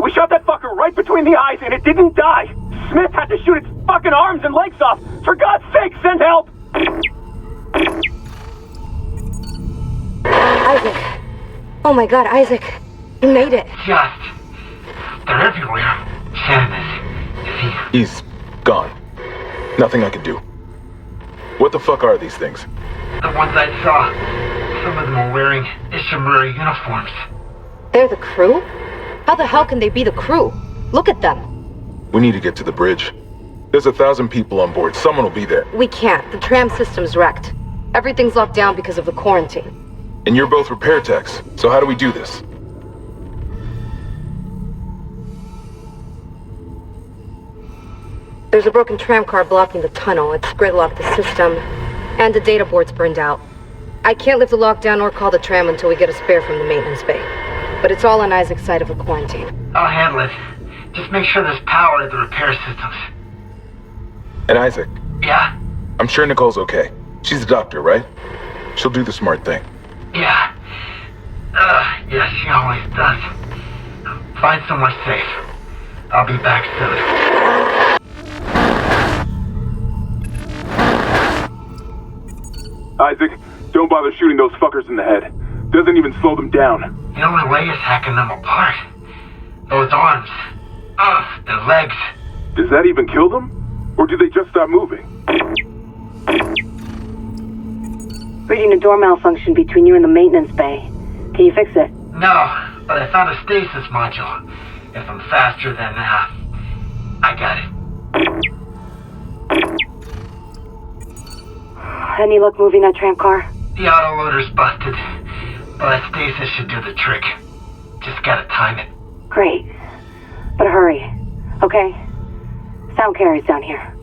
We shot that fucker right between the eyes and it didn't die. Smith had to shoot its fucking arms and legs off. For God's sake, send help! Isaac. Oh my God, Isaac. You made it. Just. They're everywhere. Shannon is he? He's gone. Nothing I can do. What the fuck are these things? The ones I saw. Some of them are wearing Ishimura uniforms. They're the crew? How the hell can they be the crew? Look at them. We need to get to the bridge. There's 1,000 people on board. Someone will be there. We can't. The tram system's wrecked. Everything's locked down because of the quarantine. And you're both repair techs, so how do we do this? There's a broken tram car blocking the tunnel. It's gridlocked the system, and the data board's burned out. I can't lift the lockdown or call the tram until we get a spare from the maintenance bay. But it's all on Isaac's side of the quarantine. I'll handle it. Just make sure there's power to the repair systems. And Isaac? Yeah? I'm sure Nicole's okay. She's a doctor, right? She'll do the smart thing. Yeah. Yeah, she always does. Find somewhere safe. I'll be back soon. Isaac, don't bother shooting those fuckers in the head. Doesn't even slow them down. The only way is hacking them apart. Those arms. Their legs. Does that even kill them? Or do they just stop moving? Reading a door malfunction between you and the maintenance bay. Can you fix it? No, but I found a stasis module. If I'm faster than, I got it. Any luck moving that tram car? The autoloader's busted, but stasis should do the trick. Just gotta time it. Great. But hurry. Okay? Sound carries down here.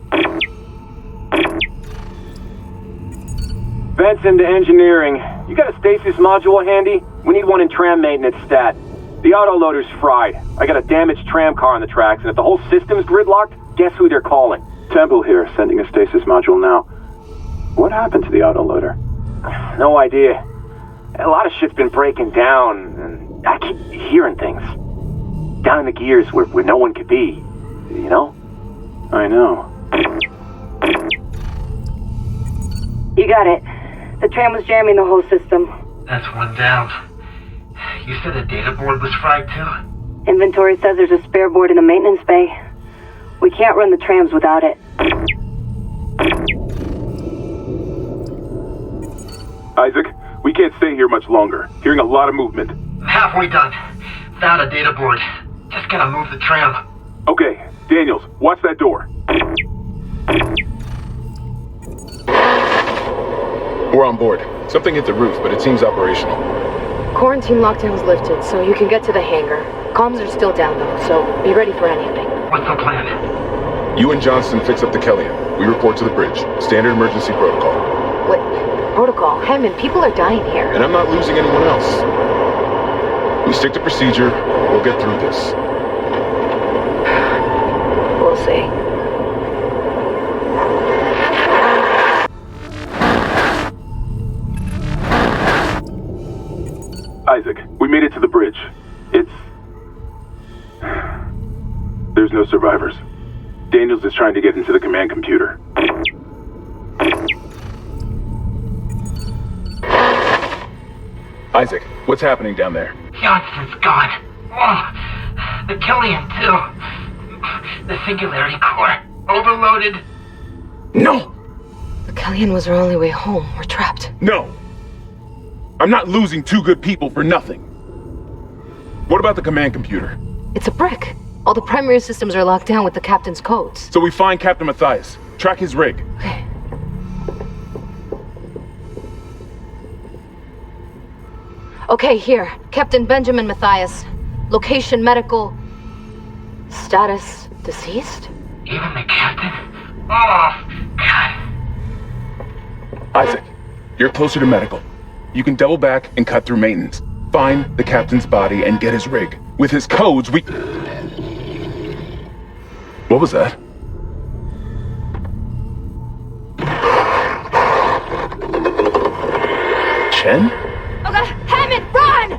Vents into engineering. You got a stasis module handy? We need one in tram maintenance stat. The autoloader's fried. I got a damaged tram car on the tracks, and if the whole system's gridlocked, guess who they're calling? Temple here, sending a stasis module now. What happened to the autoloader? No idea. A lot of shit's been breaking down, and I keep hearing things. Down in the gears where no one could be. You know? I know. You got it. The tram was jamming the whole system. That's one down. You said the data board was fried too? Inventory says there's a spare board in the maintenance bay. We can't run the trams without it. Isaac, we can't stay here much longer. Hearing a lot of movement. I'm halfway done. Found a data board. Just gotta move the tram. Okay, Daniels, watch that door. We're on board. Something hit the roof, but it seems operational. Quarantine lockdown's lifted, so you can get to the hangar. Comms are still down though, so be ready for anything. What's the plan? You and Johnston fix up the Kellyan. We report to the bridge. Standard emergency protocol. What? Protocol? Hammond, people are dying here. And I'm not losing anyone else. We stick to procedure. We'll get through this. We'll see. Isaac, we made it to the bridge. There's no survivors. Daniels is trying to get into the command computer. Isaac, what's happening down there? Johnston's gone. Oh, the Kellyan too. The singularity core. Overloaded. No! The Kellyan was our only way home. We're trapped. No! I'm not losing two good people for nothing. What about the command computer? It's a brick. All the primary systems are locked down with the captain's codes. So we find Captain Matthias. Track his rig. Okay. Okay, here. Captain Benjamin Matthias. Location medical. Status deceased? Even the captain? Oh, God. Isaac, you're closer to medical. You can double back and cut through maintenance. Find the captain's body and get his rig. With his codes, we... What was that? Chen? Oh God, Hammond, run!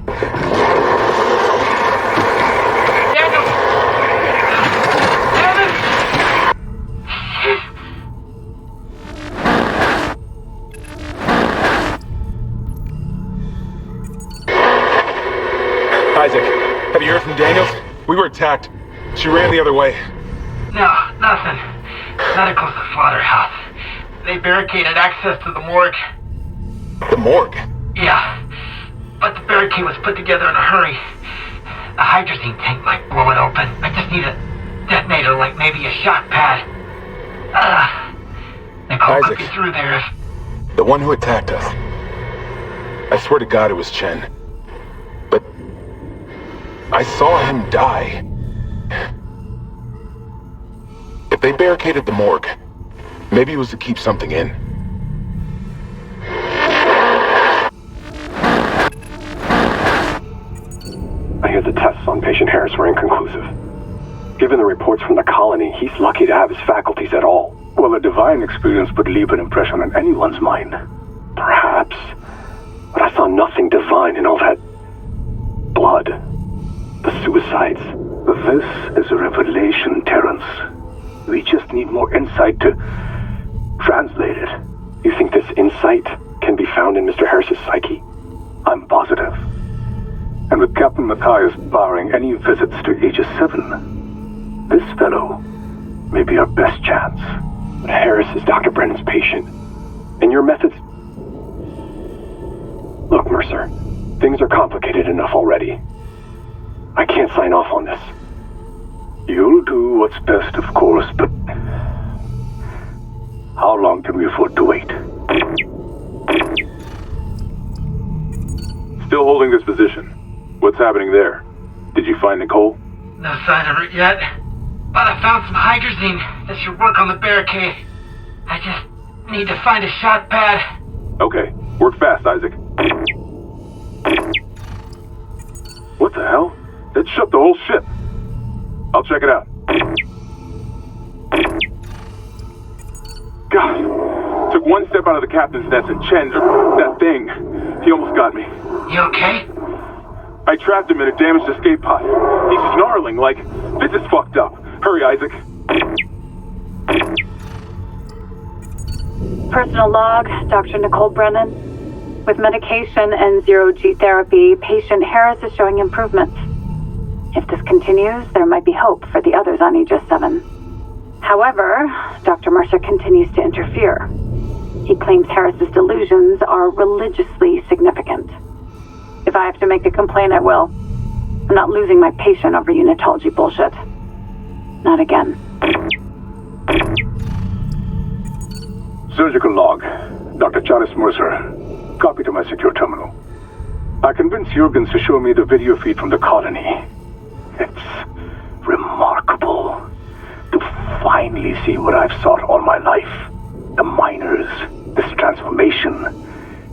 Daniel, were attacked. She ran the other way. No, nothing. Medical's the slaughterhouse. They barricaded access to the morgue. The morgue? Yeah, but the barricade was put together in a hurry. A hydrazine tank might blow it open. I just need a detonator, like maybe a shock pad. Nicole could be through there if... The one who attacked us. I swear to God it was Chen. But... I saw him die. If they barricaded the morgue, maybe it was to keep something in. I hear the tests on patient Harris were inconclusive. Given the reports from the colony, he's lucky to have his faculties at all. Well, a divine experience would leave an impression on anyone's mind. Perhaps. But I saw nothing divine in all that... blood. The suicides. This is a revelation, Terrence. We just need more insight to translate it. You think this insight can be found in Mr. Harris's psyche? I'm positive. And with Captain Matthias barring any visits to Aegis 7, this fellow may be our best chance. But Harris is Dr. Brennan's patient. And your methods... Look, Mercer, things are complicated enough already. I can't sign off on this. You'll do what's best, of course, but... how long can we afford to wait? Still holding this position. What's happening there? Did you find Nicole? No sign of her yet. But I found some hydrazine that should work on the barricade. I just need to find a shot pad. Okay, work fast, Isaac. What the hell? That shut the whole ship. I'll check it out. God, took one step out of the captain's nest and Chen, that thing, he almost got me. You okay? I trapped him in a damaged escape pod. He's snarling like, this is fucked up. Hurry, Isaac. Personal log, Dr. Nicole Brennan. With medication and zero-G therapy, patient Harris is showing improvements. If this continues, there might be hope for the others on Aegis 7. However, Dr. Mercer continues to interfere. He claims Harris's delusions are religiously significant. If I have to make a complaint, I will. I'm not losing my patient over unitology bullshit. Not again. Surgical log. Dr. Charles Mercer. Copy to my secure terminal. I convinced Jurgens to show me the video feed from the colony. It's remarkable to finally see what I've sought all my life. The miners, this transformation,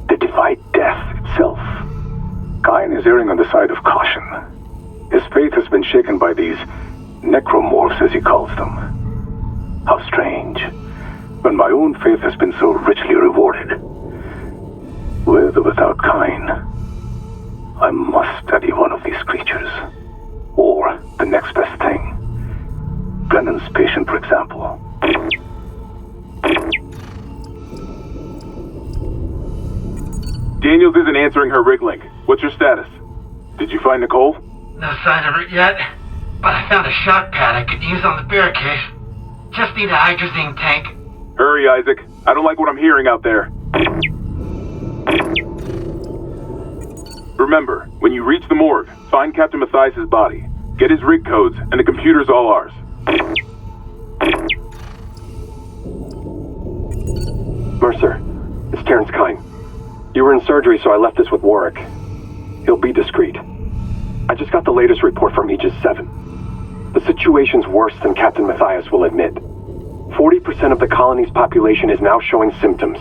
the divine death itself. Kine is erring on the side of caution. His faith has been shaken by these necromorphs, as he calls them. How strange, when my own faith has been so richly rewarded. With or without Kine, I must study one of these creatures. Or the next best thing. Brennan's patient, for example. Daniels isn't answering her rig link. What's your status? Did you find Nicole? No sign of her yet. But I found a shock pad I could use on the barricade. Just need a hydrazine tank. Hurry, Isaac. I don't like what I'm hearing out there. Remember, when you reach the morgue, find Captain Matthias' body. Get his rig codes, and the computer's all ours. Mercer, it's Terrence Kine. You were in surgery, so I left this with Warwick. He'll be discreet. I just got the latest report from Aegis 7. The situation's worse than Captain Matthias will admit. 40% of the colony's population is now showing symptoms.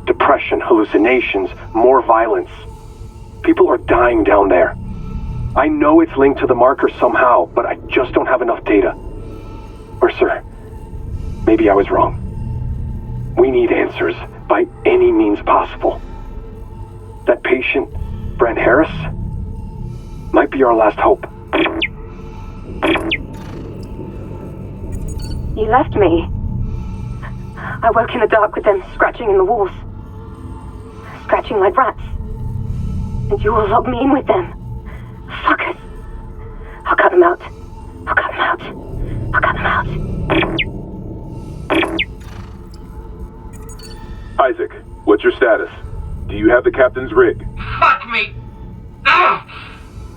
Depression, hallucinations, more violence. People are dying down there. I know it's linked to the marker somehow, but I just don't have enough data. Mercer, maybe I was wrong. We need answers by any means possible. That patient, Brent Harris, might be our last hope. You left me. I woke in the dark with them scratching in the walls. Scratching like rats. And you all locked me in with them. Fuckers. I'll cut them out. I'll cut them out. Isaac, what's your status? Do you have the captain's rig? Fuck me! Ugh!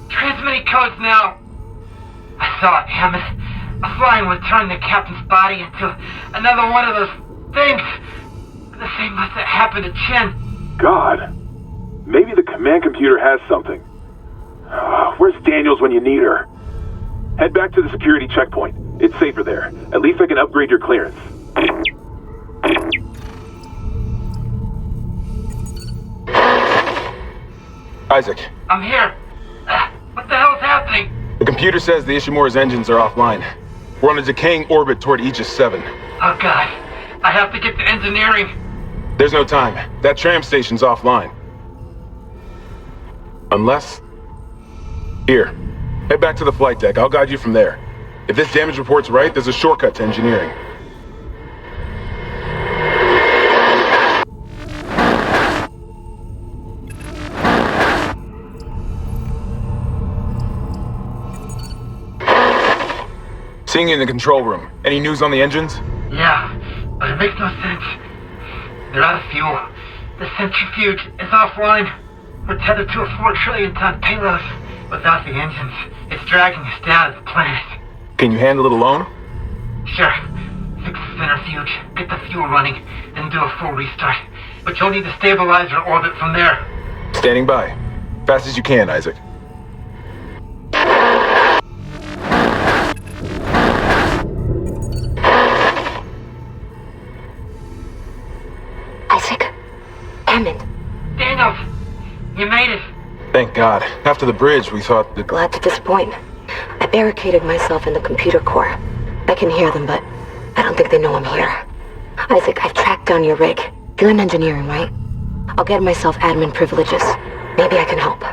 Transmitting codes now. I saw it, Hammond. A flying would turn the captain's body into another one of those things. The same must have happened to Chen. God. Maybe the command computer has something. Where's Daniels when you need her? Head back to the security checkpoint. It's safer there. At least I can upgrade your clearance. Isaac, I'm here. What the hell's happening? the computer says the Ishimura's engines are offline. We're on a decaying orbit toward Aegis 7. Oh god. I have to get to engineering. There's no time. That tram station's offline. Unless... Here. Head back to the flight deck. I'll guide you from there. If this damage report's right, there's a shortcut to engineering. Seeing you in the control room. Any news on the engines? Yeah, but it makes no sense. They're out of fuel. The centrifuge is offline. We're tethered to a 4 trillion ton payload. Without the engines, it's dragging us down to the planet. Can you handle it alone? Sure. Fix the centrifuge, get the fuel running, then do a full restart. But you'll need to stabilize your orbit from there. Standing by. Fast as you can, Isaac. Isaac. Hammond. Daniels, you made it. Thank God. After the bridge, we thought that... Glad to disappoint. I barricaded myself in the computer core. I can hear them, but I don't think they know I'm here. Isaac, I've tracked down your rig. You're in engineering, right? I'll get myself admin privileges. Maybe I can help.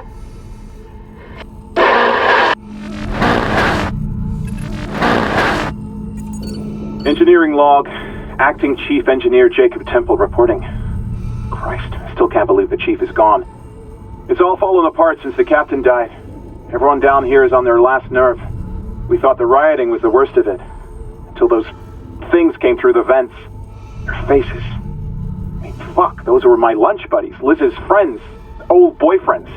Engineering log. Acting Chief Engineer Jacob Temple reporting. Christ, I still can't believe the chief is gone. It's all fallen apart since the captain died. Everyone down here is on their last nerve. We thought the rioting was the worst of it. Until those things came through the vents. Their faces. I mean, fuck, those were my lunch buddies, Liz's friends, old boyfriends.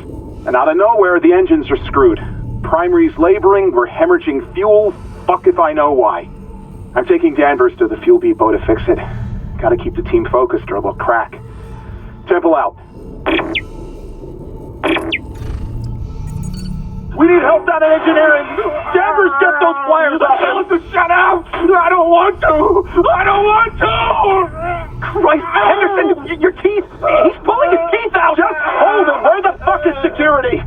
And out of nowhere, the engines are screwed. Primary's laboring, we're hemorrhaging fuel. Fuck if I know why. I'm taking Danvers to the fuel depot to fix it. Gotta keep the team focused or they'll crack. Temple out. We need help down in engineering! Danvers, get those wires off! Tell us to shut out! I don't want to! I don't want to! Christ, Henderson, your teeth! He's pulling his teeth out! Just hold it! Where the fuck is security?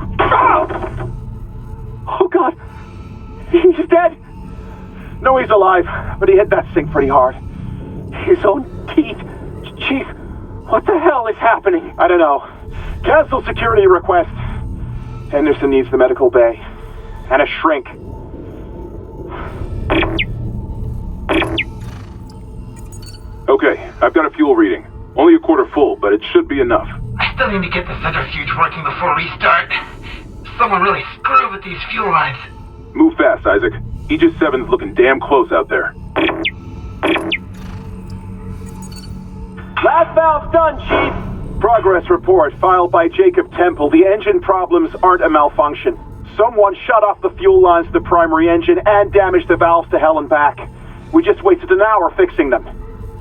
Oh God! He's dead! No, he's alive, but he hit that sink pretty hard. His own teeth. Chief, what the hell is happening? I don't know. Cancel security request. Henderson needs the medical bay. And a shrink. Okay, I've got a fuel reading. Only a quarter full, but it should be enough. I still need to get the centrifuge working before restart. Someone really screwed with these fuel lines. Move fast, Isaac. Aegis 7's looking damn close out there. Last valve's done, Chief. Progress report filed by Jacob Temple. The engine problems aren't a malfunction. Someone shut off the fuel lines to the primary engine and damaged the valves to hell and back. We just wasted an hour fixing them.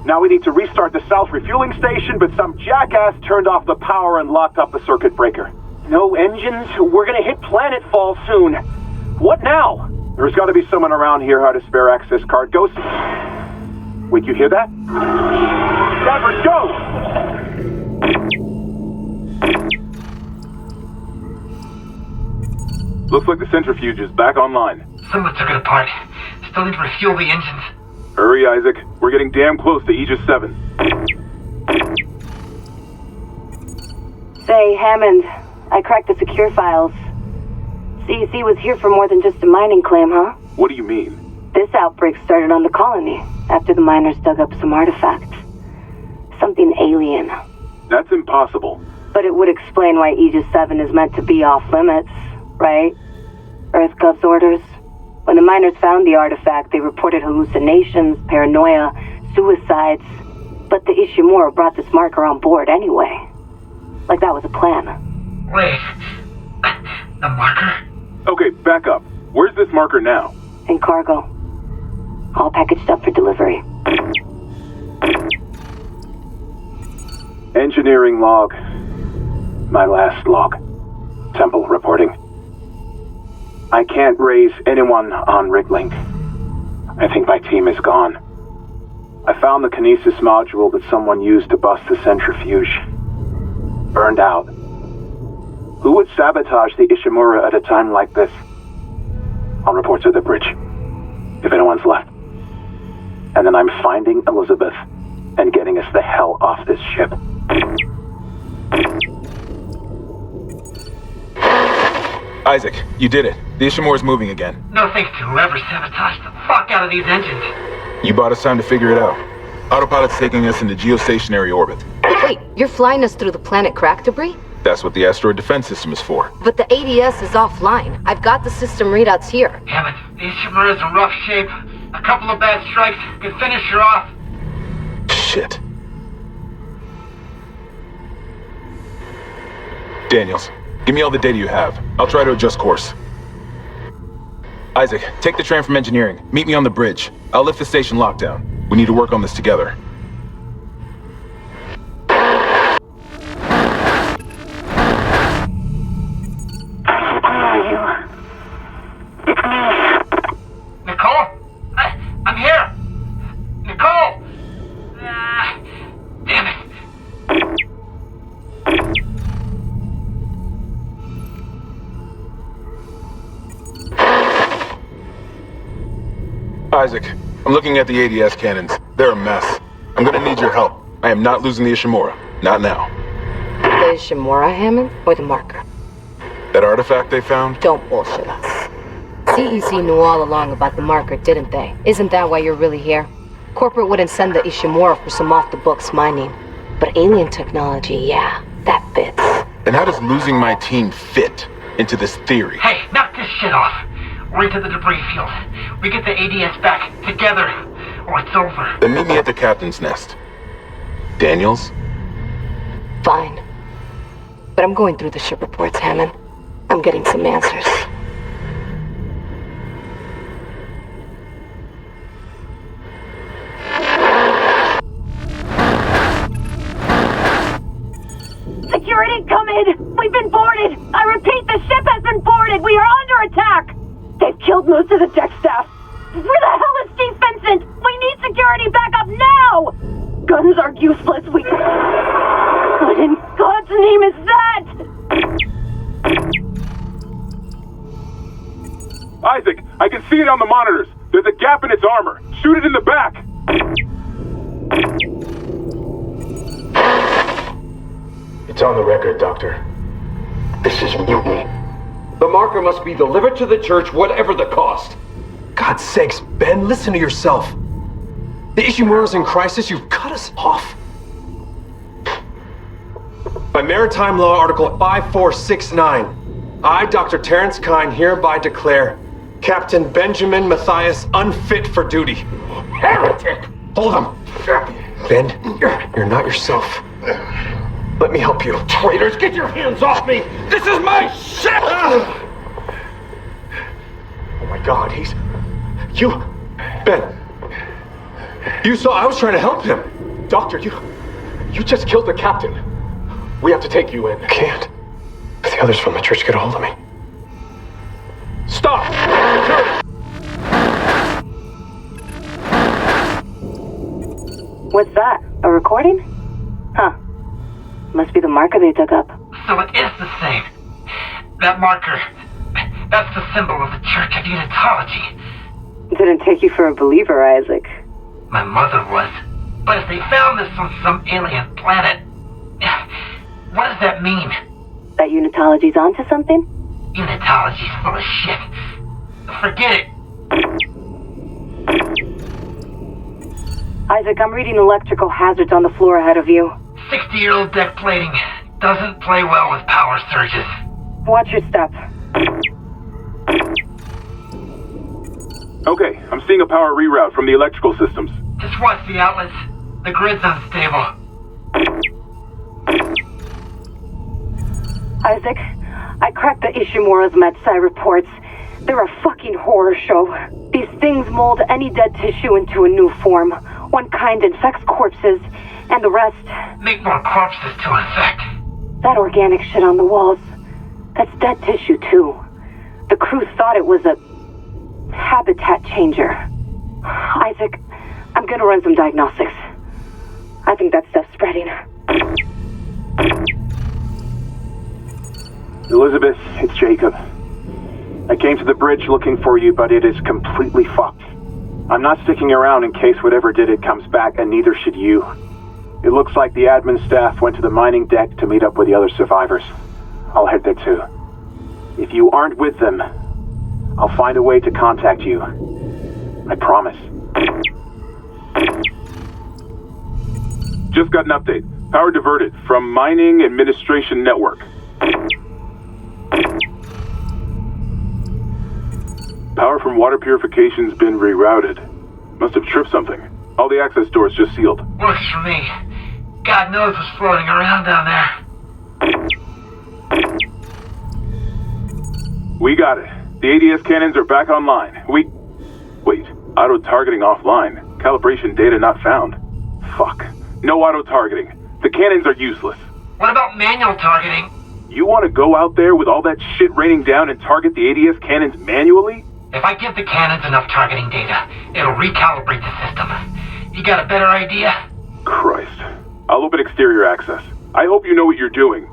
Now we need to restart the south refueling station, but some jackass turned off the power and locked up the circuit breaker. No engines? We're gonna hit planetfall soon. What now? There's gotta be someone around here who had a spare access card. Go see. Wait, you hear that? Danvers, go! Looks like the centrifuge is back online. Someone took it apart. Still need to refuel the engines. Hurry, Isaac. We're getting damn close to Aegis 7. Say, Hammond, I cracked the secure files. CEC was here for more than just a mining claim, huh? What do you mean? This outbreak started on the colony, after the miners dug up some artifacts. Something alien. That's impossible. But it would explain why Aegis 7 is meant to be off limits, right? EarthGov's orders. When the miners found the artifact, they reported hallucinations, paranoia, suicides. But the Ishimura brought this marker on board anyway. Like that was a plan. Wait. The marker? Okay, back up. Where's this marker now? In cargo. All packaged up for delivery. Engineering log. My last log. Temple reporting. I can't raise anyone on Riglink. I think my team is gone. I found the kinesis module that someone used to bust the centrifuge. Burned out. Who would sabotage the Ishimura at a time like this? I'll report to the bridge, if anyone's left. And then I'm finding Elizabeth and getting us the hell off this ship. Isaac, you did it. The Ishimura's moving again. No thanks to whoever sabotaged the fuck out of these engines. You bought us time to figure it out. Autopilot's taking us into geostationary orbit. Wait, you're flying us through the planet crack debris? That's what the asteroid defense system is for. But the ADS is offline. I've got the system readouts here. Damn it, the Ishimura's in rough shape. A couple of bad strikes could finish her off. Shit. Daniels, give me all the data you have. I'll try to adjust course. Isaac, take the tram from engineering. Meet me on the bridge. I'll lift the station lockdown. We need to work on this together. Nicole? I'm here! Nicole! Damn it. Isaac, I'm looking at the ADS cannons. They're a mess. I'm gonna need your help. I am not losing the Ishimura. Not now. The Ishimura, Hammond, or the marker? That artifact they found? Don't bullshit us. CEC knew all along about the marker, didn't they? Isn't that why you're really here? Corporate wouldn't send the Ishimura for some off-the-books mining. But alien technology, yeah, that fits. Then how does losing my team fit into this theory? Hey, knock this shit off. We're into the debris field. We get the ADS back, together, or it's over. Then meet me at the captain's nest. Daniels? Fine. But I'm going through the ship reports, Hammond. I'm getting some answers. Security, come in! We've been boarded! I repeat, the ship has been boarded! We are under attack! They've killed most of the deck staff! Where the hell is Steve Vincent? We need security backup now! Guns are useless, What in God's name is that? Isaac, I can see it on the monitors. There's a gap in its armor. Shoot it in the back. It's on the record, Doctor. This is mutiny. The marker must be delivered to the church, whatever the cost. God's sakes, Ben, listen to yourself. The Ishimura's in crisis, you've cut us off. By Maritime Law, Article 5469, I, Dr. Terrence Kine, hereby declare Captain Benjamin Matthias unfit for duty. Heretic! Hold him! Ben, you're not yourself. Let me help you. Traitors, get your hands off me! This is my ship! Oh my God, You... Ben. You saw I was trying to help him. Doctor, you just killed the captain. We have to take you in. I can't. If the others from the church get a hold of me. Stop! What's that? A recording? Huh. Must be the marker they dug up. So it is the same. That marker, that's the symbol of the Church of Unitology. Didn't take you for a believer, Isaac. My mother was. But if they found this on some alien planet, what does that mean? That Unitology's onto something? Unitology's full of shit. Forget it. Isaac, I'm reading electrical hazards on the floor ahead of you. 60-year-old deck plating doesn't play well with power surges. Watch your step. Okay, I'm seeing a power reroute from the electrical systems. Just watch the outlets. The grid's unstable. Isaac, I cracked the Ishimura's MedSci reports. They're a fucking horror show. These things mold any dead tissue into a new form. One kind infects corpses, and the rest... Make more corpses to infect. That organic shit on the walls, that's dead tissue too. The crew thought it was a habitat changer. Isaac, I'm gonna run some diagnostics. I think that stuff's spreading. Elizabeth, it's Jacob. I came to the bridge looking for you, but it is completely fucked. I'm not sticking around in case whatever did it comes back, and neither should you. It looks like the admin staff went to the mining deck to meet up with the other survivors. I'll head there too. If you aren't with them, I'll find a way to contact you. I promise. Just got an update. Power diverted from Mining Administration Network. Power from water purification's been rerouted. Must have tripped something. All the access doors just sealed. Works for me. God knows what's floating around down there. We got it. The ADS cannons are back online. Wait, auto-targeting offline. Calibration data not found. Fuck. No auto-targeting. The cannons are useless. What about manual targeting? You want to go out there with all that shit raining down and target the ADS cannons manually? If I give the cannons enough targeting data, it'll recalibrate the system. You got a better idea? Christ. I'll open exterior access. I hope you know what you're doing.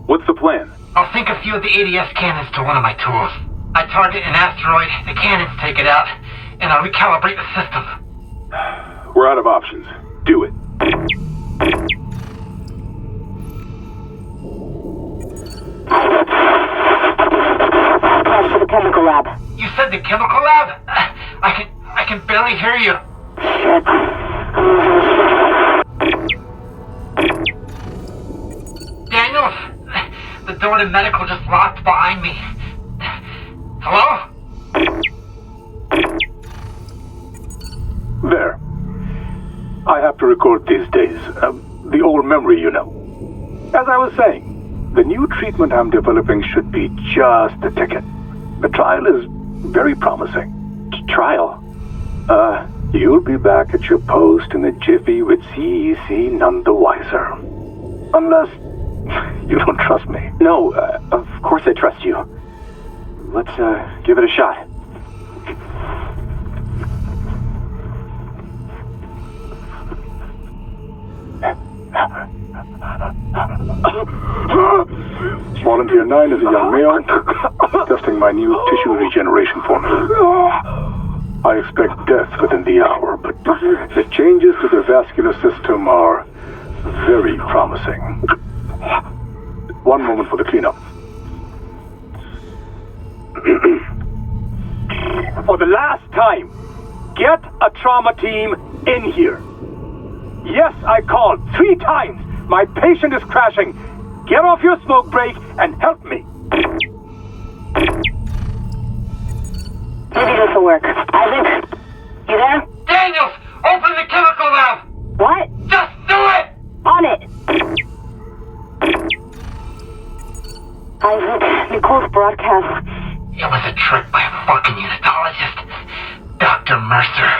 What's the plan? I'll sync a few of the ADS cannons to one of my tools. I target an asteroid, the cannons take it out, and I'll recalibrate the system. We're out of options. Do it. Head for the chemical lab. You said the chemical lab? I can barely hear you. Shit. Daniels, the door to medical just locked behind me. Hello? There. I have to record these days. The old memory, you know. As I was saying, the new treatment I'm developing should be just the ticket. The trial is very promising. Trial? You'll be back at your post in a jiffy with CEC none the wiser. Unless you don't trust me. No, of course I trust you. Let's, give it a shot. Volunteer 9 is a young male, testing my new tissue regeneration formula. I expect death within the hour, but the changes to the vascular system are very promising. One moment for the cleanup. For the last time, get a trauma team in here. Yes, I called 3 times. My patient is crashing. Get off your smoke break and help me. Maybe this will work. Isaac, you there? Daniels, open the chemical lab! What? Just do it! On it! Isaac, Nicole's broadcast. It was a trick by a fucking unitologist. Dr. Mercer.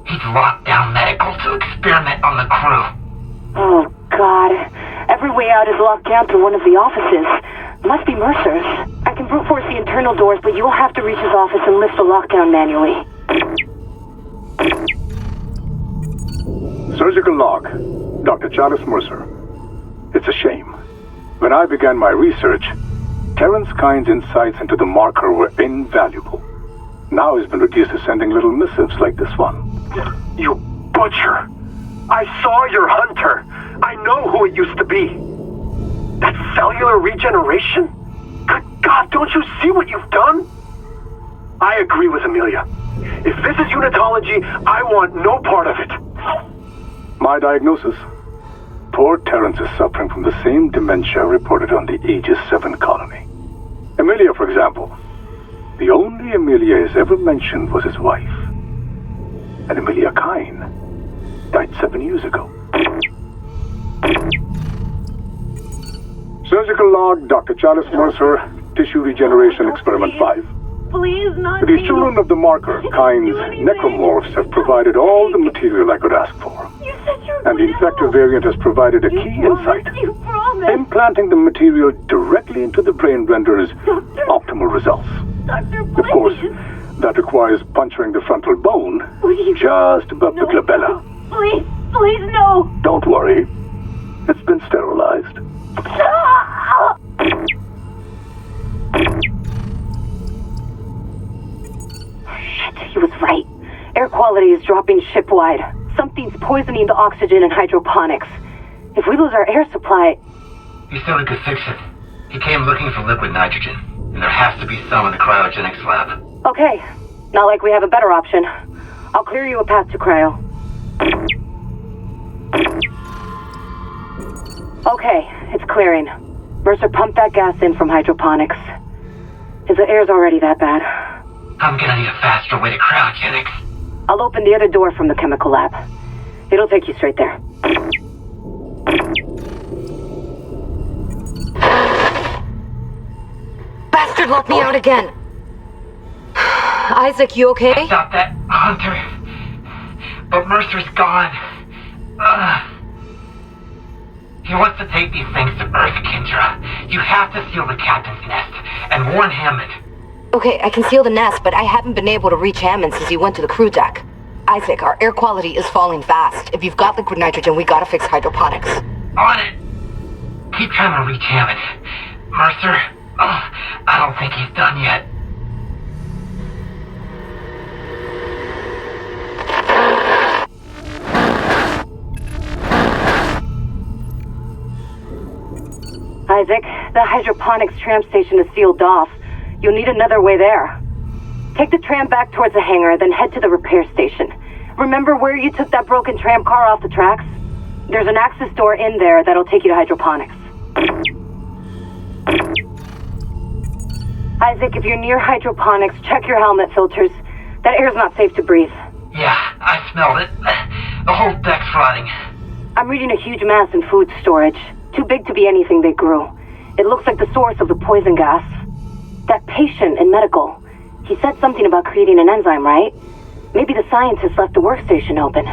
He's locked down medical to experiment on the crew. Oh, God. Every way out is locked down through one of the offices. Must be Mercer's. I can brute force the internal doors, but you'll have to reach his office and lift the lockdown manually. Surgical log. Dr. Charles Mercer. It's a shame. When I began my research, Terrence Kine's insights into the marker were invaluable. Now he's been reduced to sending little missives like this one. You butcher! I saw your hunter! I know who it used to be! That cellular regeneration? Good God, don't you see what you've done? I agree with Amelia. If this is unitology, I want no part of it. My diagnosis. Poor Terrence is suffering from the same dementia reported on the Aegis 7 colony. Amelia, for example, Amelia is ever mentioned was his wife. And Amelia Kine died 7 years ago. Surgical log, Dr. Chalice Mercer, tissue regeneration experiment 5. Please, not The me. children of the marker, Kine's necromorphs, have provided all the material I could ask for. You said you were And the going to infector help. variant has provided a key insight. You promised. Implanting the material directly into the brain renders optimal results. Doctor, Of course, please. that requires puncturing the frontal bone Please. just above the glabella. Please, please, no. Don't worry. It's been sterilized. Ah! Shit, he was right. Air quality is dropping ship-wide. Something's poisoning the oxygen in hydroponics. If we lose our air supply... He said we could fix it. He came looking for liquid nitrogen, and there has to be some in the cryogenics lab. Okay, not like we have a better option. I'll clear you a path to cryo. Okay, it's clearing. Mercer pumped that gas in from hydroponics. If the air's already that bad, I'm gonna need a faster way to cryogenics. I'll open the other door from the chemical lab. It'll take you straight there. Bastard locked me out again. Isaac, you okay? Stop that, Hunter. But Mercer's gone. He wants to take these things to Earth, Kendra. You have to seal the captain's nest and warn Hammond. Okay, I can seal the nest, but I haven't been able to reach Hammond since he went to the crew deck. Isaac, our air quality is falling fast. If you've got liquid nitrogen, we gotta fix hydroponics. On it. Keep trying to reach Hammond. Mercer, I don't think he's done yet. Isaac, the hydroponics tram station is sealed off. You'll need another way there. Take the tram back towards the hangar, then head to the repair station. Remember where you took that broken tram car off the tracks? There's an access door in there that'll take you to hydroponics. Isaac, if you're near hydroponics, check your helmet filters. That air's not safe to breathe. Yeah, I smelled it. The whole deck's rotting. I'm reading a huge mass in food storage. Too big to be anything they grew. It looks like the source of the poison gas. That patient in medical, he said something about creating an enzyme, right? Maybe the scientist left the workstation open.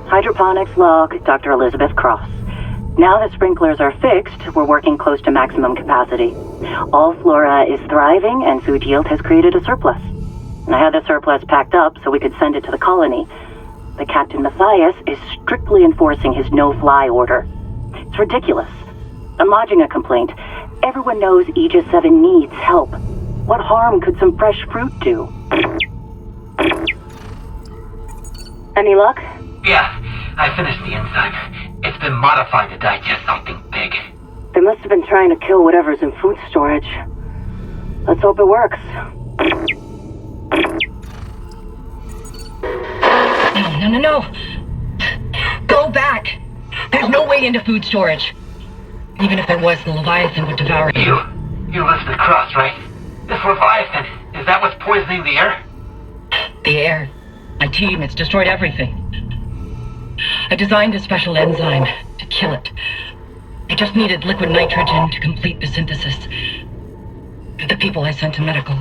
Hydroponics log, Dr. Elizabeth Cross. Now the sprinklers are fixed, we're working close to maximum capacity. All flora is thriving and food yield has created a surplus. I had the surplus packed up so we could send it to the colony. The Captain Matthias is strictly enforcing his no-fly order. It's ridiculous. I'm lodging a complaint. Everyone knows Aegis 7 needs help. What harm could some fresh fruit do? Any luck? Yeah, I finished the enzyme. It's been modified to digest something big. They must have been trying to kill whatever's in food storage. Let's hope it works. No. Go back. There's no way into food storage. Even if there was, the Leviathan would devour you. You listen to Cross, right? This Leviathan, is that what's poisoning the air? The air. My team, it's destroyed everything. I designed a special enzyme to kill it. I just needed liquid nitrogen to complete the synthesis. The people I sent to medical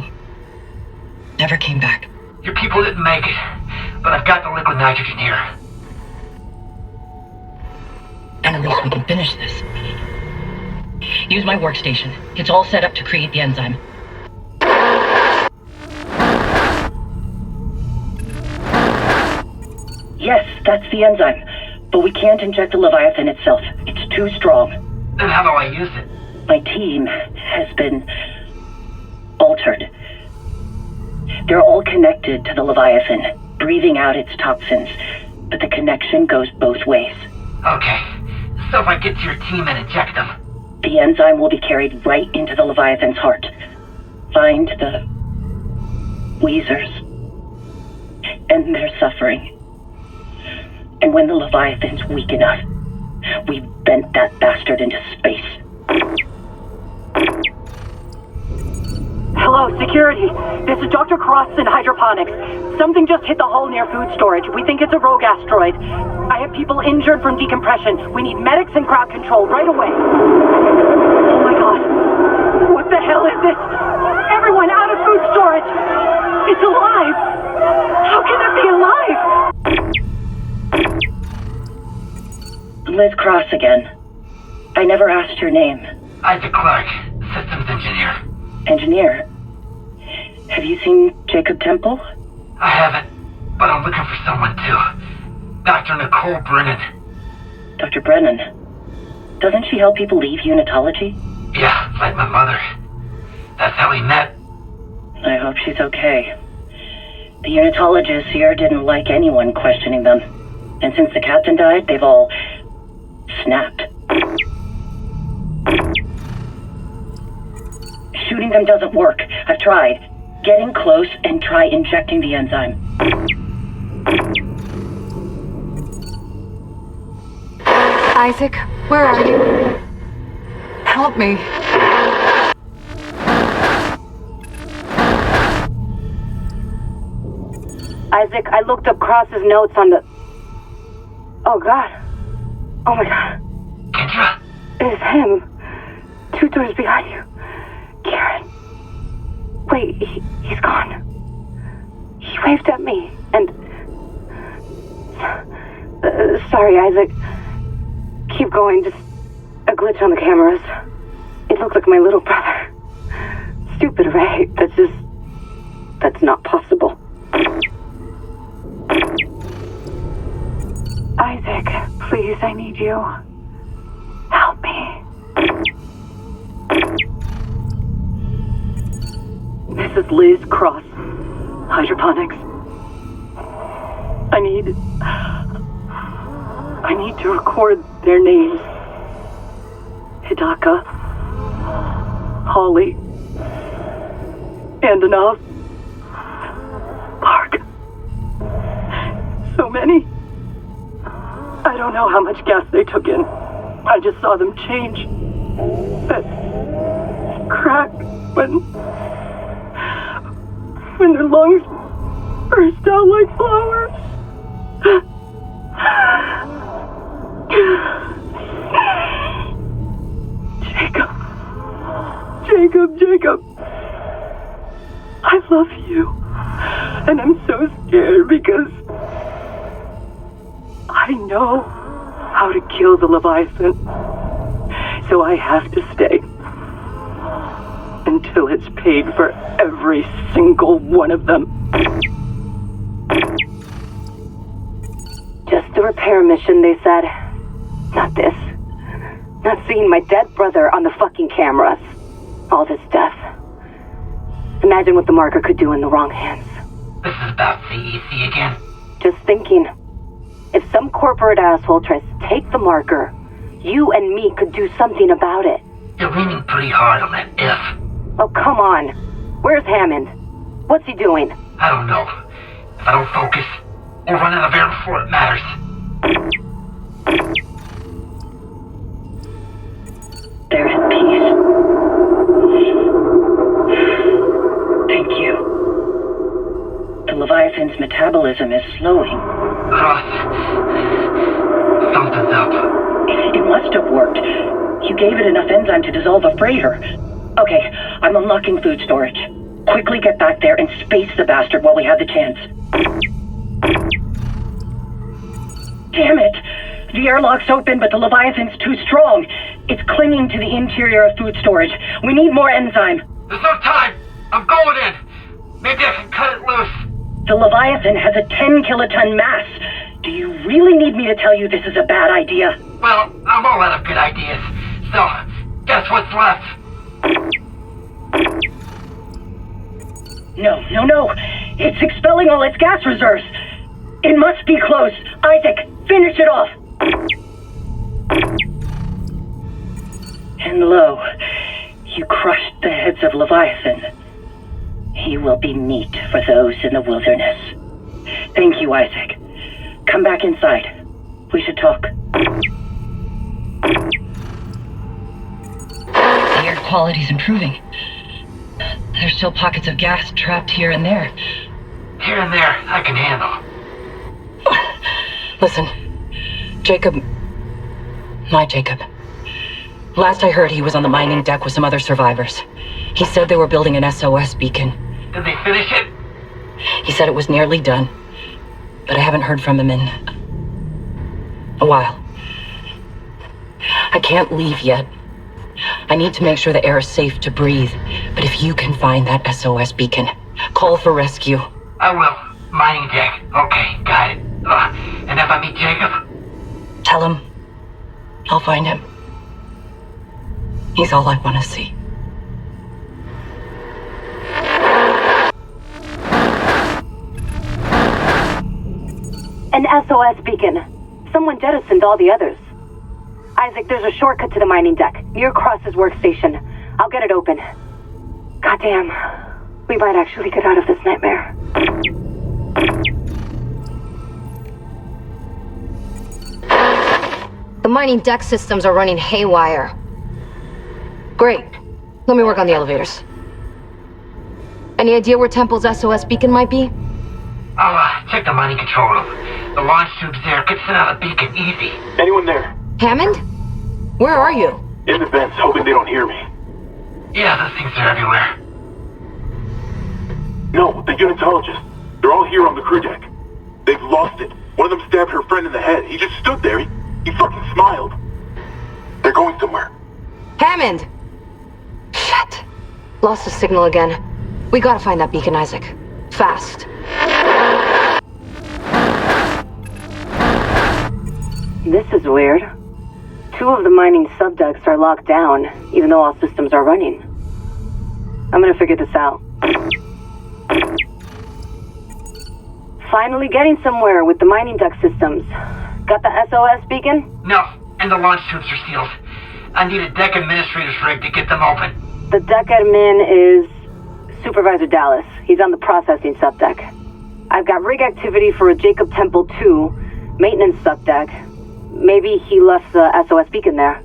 never came back. Your people didn't make it, but I've got the liquid nitrogen here. And at least we can finish this. Use my workstation. It's all set up to create the enzyme. Yes, that's the enzyme. But we can't inject the Leviathan itself. It's too strong. Then how do I use it? My team has been altered. They're all connected to the Leviathan, breathing out its toxins. But the connection goes both ways. Okay, so if I get to your team and inject them... The enzyme will be carried right into the Leviathan's heart. Find the Weezers. End their suffering. And when the Leviathan's weak enough, we bent that bastard into space. Hello, security. This is Dr. Cross in hydroponics. Something just hit the hull near food storage. We think it's a rogue asteroid. I have people injured from decompression. We need medics and crowd control right away. Oh my god. What the hell is this? Everyone out of food storage! It's alive! How can it be alive? Liz Cross again. I never asked your name. Isaac Clark, systems engineer. Engineer? Have you seen Jacob Temple? I haven't, but I'm looking for someone too. Dr. Nicole Brennan. Dr. Brennan? Doesn't she help people leave unitology? Yeah, like my mother. That's how we met. I hope she's okay. The unitologists here didn't like anyone questioning them. And since the captain died, they've all snapped. Shooting them doesn't work. I've tried. Get in close and try injecting the enzyme. Isaac, where are you? Help me. Isaac, I looked up Cross's notes on the... Oh god. Oh my god. Kendra? It's him. 2 doors behind you. Karen. Wait, he's gone. He waved at me, and... sorry, Isaac. Keep going, just a glitch on the cameras. It looked like my little brother. Stupid, right? That's not possible. Isaac, please, I need you. Help me. This is Liz Cross. Hydroponics. I need to record their names. Hidaka, Holly, Andonov, Park. So many. I don't know how much gas they took in. I just saw them change. That crack when their lungs burst out like flowers. Jacob. I love you. And I'm so scared because I know how to kill the Leviathan. So I have to stay until it's paid for every single one of them. Just a repair mission, they said. Not this. Not seeing my dead brother on the fucking cameras. All this death. Imagine what the marker could do in the wrong hands. This is about CEC again. Just thinking. If some corporate asshole tries to take the marker, you and me could do something about it. You're leaning pretty hard on that if. Oh, come on. Where's Hammond? What's he doing? I don't know. If I don't focus, we'll run out of air before it matters. There's peace. Thank you. The Leviathan's metabolism is slowing. Cross. Something's up. It must have worked. You gave it enough enzyme to dissolve a freighter. Okay, I'm unlocking food storage. Quickly get back there and space the bastard while we have the chance. Damn it! The airlock's open, but the Leviathan's too strong. It's clinging to the interior of food storage. We need more enzyme. There's no time! I'm going in! Maybe I can cut it loose. The Leviathan has a 10 kiloton mass. Do you really need me to tell you this is a bad idea? Well, I'm all out of good ideas. So, guess what's left? No. It's expelling all its gas reserves. It must be close. Isaac, finish it off. And lo, you crushed the heads of Leviathan. He will be meat for those in the wilderness. Thank you, Isaac. Come back inside. We should talk. The air quality's improving. The There's still pockets of gas trapped here and there. Here and there, I can handle. Listen, Jacob... My Jacob. Last I heard, he was on the mining deck with some other survivors. He said they were building an SOS beacon. Did they finish it? He said it was nearly done, but I haven't heard from him in a while. I can't leave yet. I need to make sure the air is safe to breathe, but if you can find that SOS beacon, call for rescue. I will. Mining deck. Okay, got it. And if I meet Jacob? Tell him I'll find him. He's all I want to see. An SOS beacon. Someone jettisoned all the others. Isaac, there's a shortcut to the mining deck, near Cross's workstation. I'll get it open. Goddamn. We might actually get out of this nightmare. The mining deck systems are running haywire. Great. Let me work on the elevators. Any idea where Temple's SOS beacon might be? I'll check the mining control room. The launch tubes there could send out a beacon easy. Anyone there? Hammond? Where are you? In the vents, hoping they don't hear me. Yeah, those things are everywhere. No, the unitologists. They're all here on the crew deck. They've lost it. One of them stabbed her friend in the head. He just stood there. He fucking smiled. They're going somewhere. Hammond! Shit. Lost the signal again. We gotta find that beacon, Isaac. Fast. This is weird. 2 of the mining subducts are locked down, even though all systems are running. I'm gonna figure this out. Finally getting somewhere with the mining duct systems. Got the SOS beacon? No, and the launch tubes are sealed. I need a deck administrator's rig to get them open. The deck admin is Supervisor Dallas. He's on the processing subdeck. I've got rig activity for a Jacob Temple 2, maintenance subdeck. Maybe he left the SOS beacon there.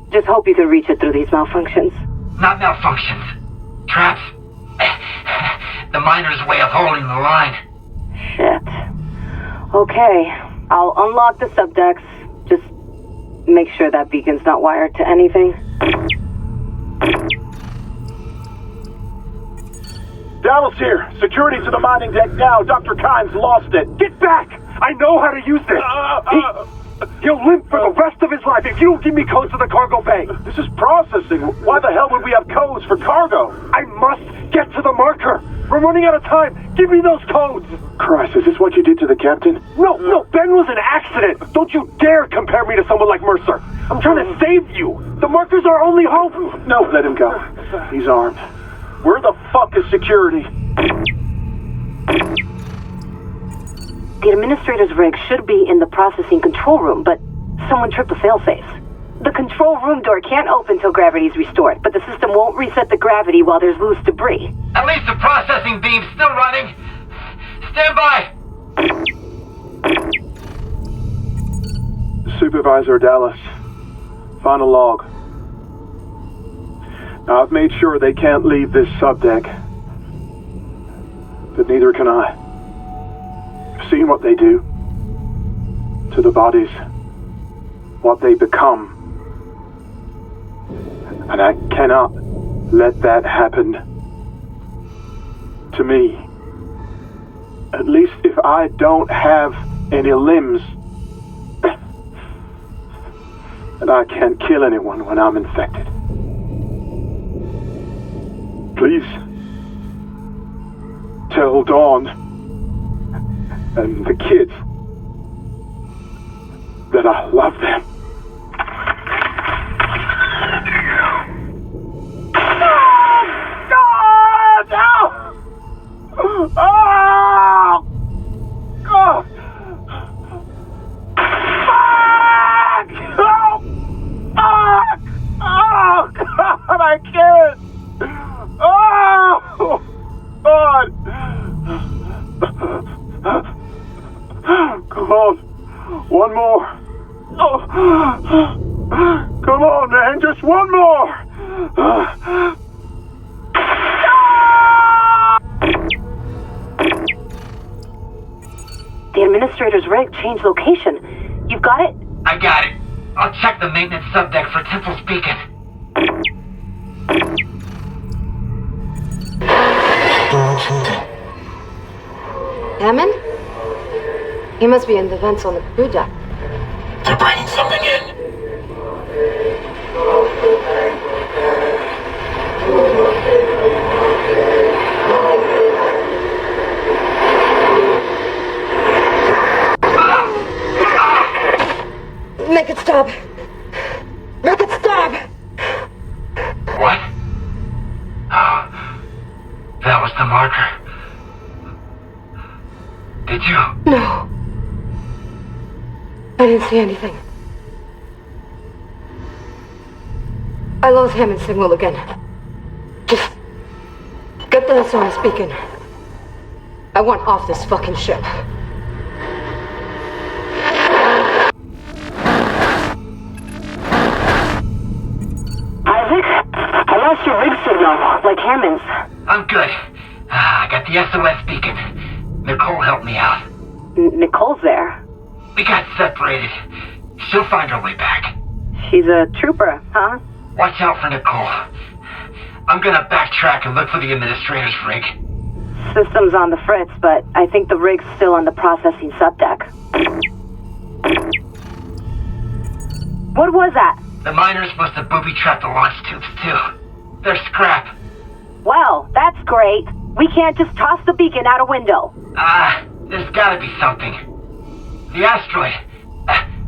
Just hope you can reach it through these malfunctions. Not malfunctions. Traps. The miner's way of holding the line. Shit. Okay, I'll unlock the subdecks. Just make sure that beacon's not wired to anything. Dallas here. Security to the mining deck now. Dr. Kimes lost it. Get back! I know how to use this. He'll limp for the rest of his life if you don't give me codes to the cargo bay. This is processing. Why the hell would we have codes for cargo? I must get to the marker. We're running out of time. Give me those codes. Christ, is this what you did to the captain? No, Ben was an accident. Don't you dare compare me to someone like Mercer. I'm trying to save you. The marker's our only hope. No, let him go. He's armed. Where the fuck is security? The administrator's rig should be in the processing control room, but someone tripped the failsafe. The control room door can't open till gravity's restored, but the system won't reset the gravity while there's loose debris. At least the processing beam's still running. Stand by. Supervisor Dallas. Final log. Now, I've made sure they can't leave this subdeck. But neither can I. I've seen what they do. To the bodies. What they become. And I cannot let that happen to me. At least if I don't have any limbs. And I can't kill anyone when I'm infected. Please. Tell Dawn and the kids that I love them. I can't! Oh! God! Come on. One more. Oh. Come on, man. Just one more. administrator's rig changed location. You've got it? I got it. I'll check the maintenance subdeck for Temple's beacon. Hammond? He must be in the vents on the crew deck. They're bringing something in. Make it stop! Make it stop! What? Oh, that was the marker. Did you? No. I didn't see anything. I lost Hammond's signal again. Just get the SOS beacon. I want off this fucking ship. Isaac? I lost your rig signal, like Hammond's. I'm good. I got the SOS beacon. Nicole helped me out. Nicole's there. We got separated. She'll find her way back. She's a trooper, huh? Watch out for Nicole. I'm gonna backtrack and look for the administrator's rig. System's on the fritz, but I think the rig's still on the processing subdeck. What was that? The miners must have booby-trapped the launch tubes, too. They're scrap. Well, that's great. We can't just toss the beacon out a window. There's gotta be something. The asteroid.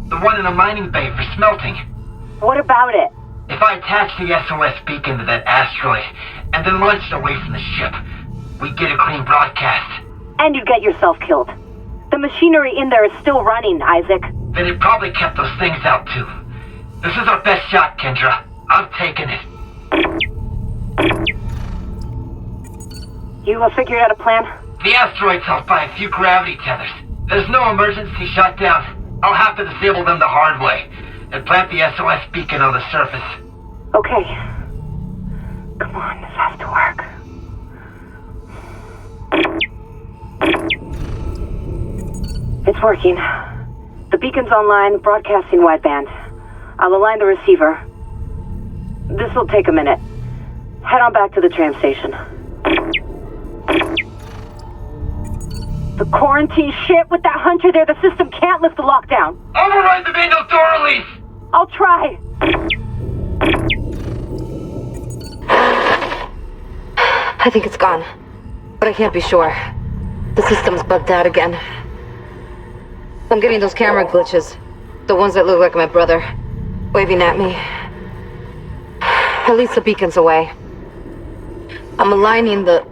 The one in the mining bay for smelting. What about it? If I attach the SOS beacon to that asteroid, and then launch it away from the ship, we get a clean broadcast. And you get yourself killed. The machinery in there is still running, Isaac. Then it probably kept those things out, too. This is our best shot, Kendra. I'm taking it. You figured out a plan? The asteroid's held by a few gravity tethers. There's no emergency shutdown. I'll have to disable them the hard way and plant the SOS beacon on the surface. Okay. Come on, this has to work. It's working. The beacon's online, broadcasting wideband. I'll align the receiver. This will take a minute. Head on back to the tram station. The quarantine shit with that hunter there, the system can't lift the lockdown. Override the manual door release! I'll try. I think it's gone, but I can't be sure. The system's bugged out again. I'm getting those camera glitches. The ones that look like my brother, waving at me. At least the beacon's away. I'm aligning the...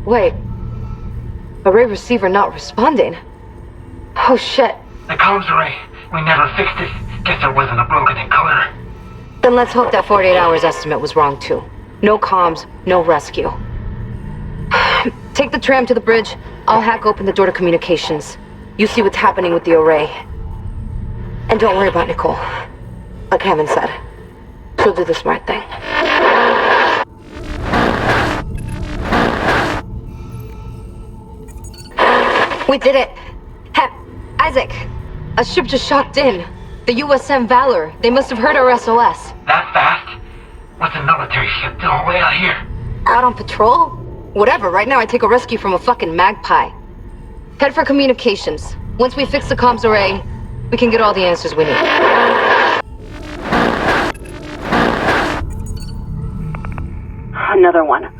Wait. Array receiver not responding. Oh shit. The comms array. We never fixed it. Guess there wasn't a broken encoder. Then let's hope that 48 hours estimate was wrong too. No comms, no rescue. Take the tram to the bridge. I'll hack open the door to communications. You see what's happening with the array. And don't worry about Nicole. Like Hammond said, she'll do the smart thing. We did it! Isaac! A ship just shocked in. The USM Valor. They must have heard our SOS. That fast? What's a military ship doing way out here? Out on patrol? Whatever, right now I take a rescue from a fucking magpie. Head for communications. Once we fix the comms array, we can get all the answers we need. Another one.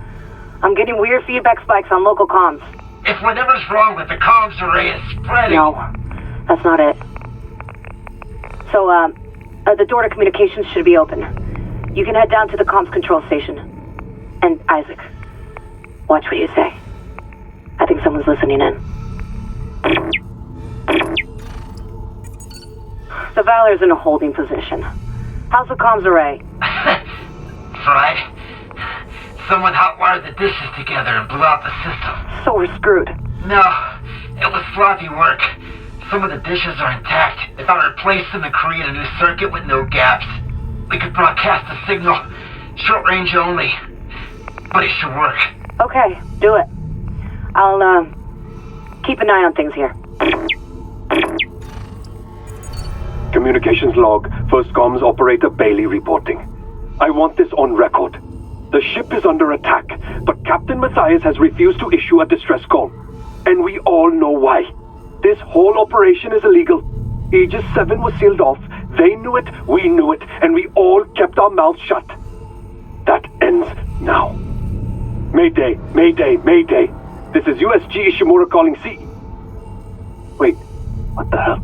I'm getting weird feedback spikes on local comms. If whatever's wrong with the comms array is spreading... No, that's not it. So, the door to communications should be open. You can head down to the comms control station. And Isaac, watch what you say. I think someone's listening in. The Valor's in a holding position. How's the comms array? Fried. Someone hotwired the dishes together and blew out the system. So we're screwed. No, it was sloppy work. Some of the dishes are intact. If I replaced them and create a new circuit with no gaps, we could broadcast the signal, short range only. But it should work. Okay, do it. I'll, keep an eye on things here. Communications log. First comms operator Bailey reporting. I want this on record. The ship is under attack, but Captain Matthias has refused to issue a distress call. And we all know why. This whole operation is illegal. Aegis 7 was sealed off. They knew it, we knew it, and we all kept our mouths shut. That ends now. Mayday, Mayday, Mayday. This is USG Ishimura calling C. Wait, what the hell?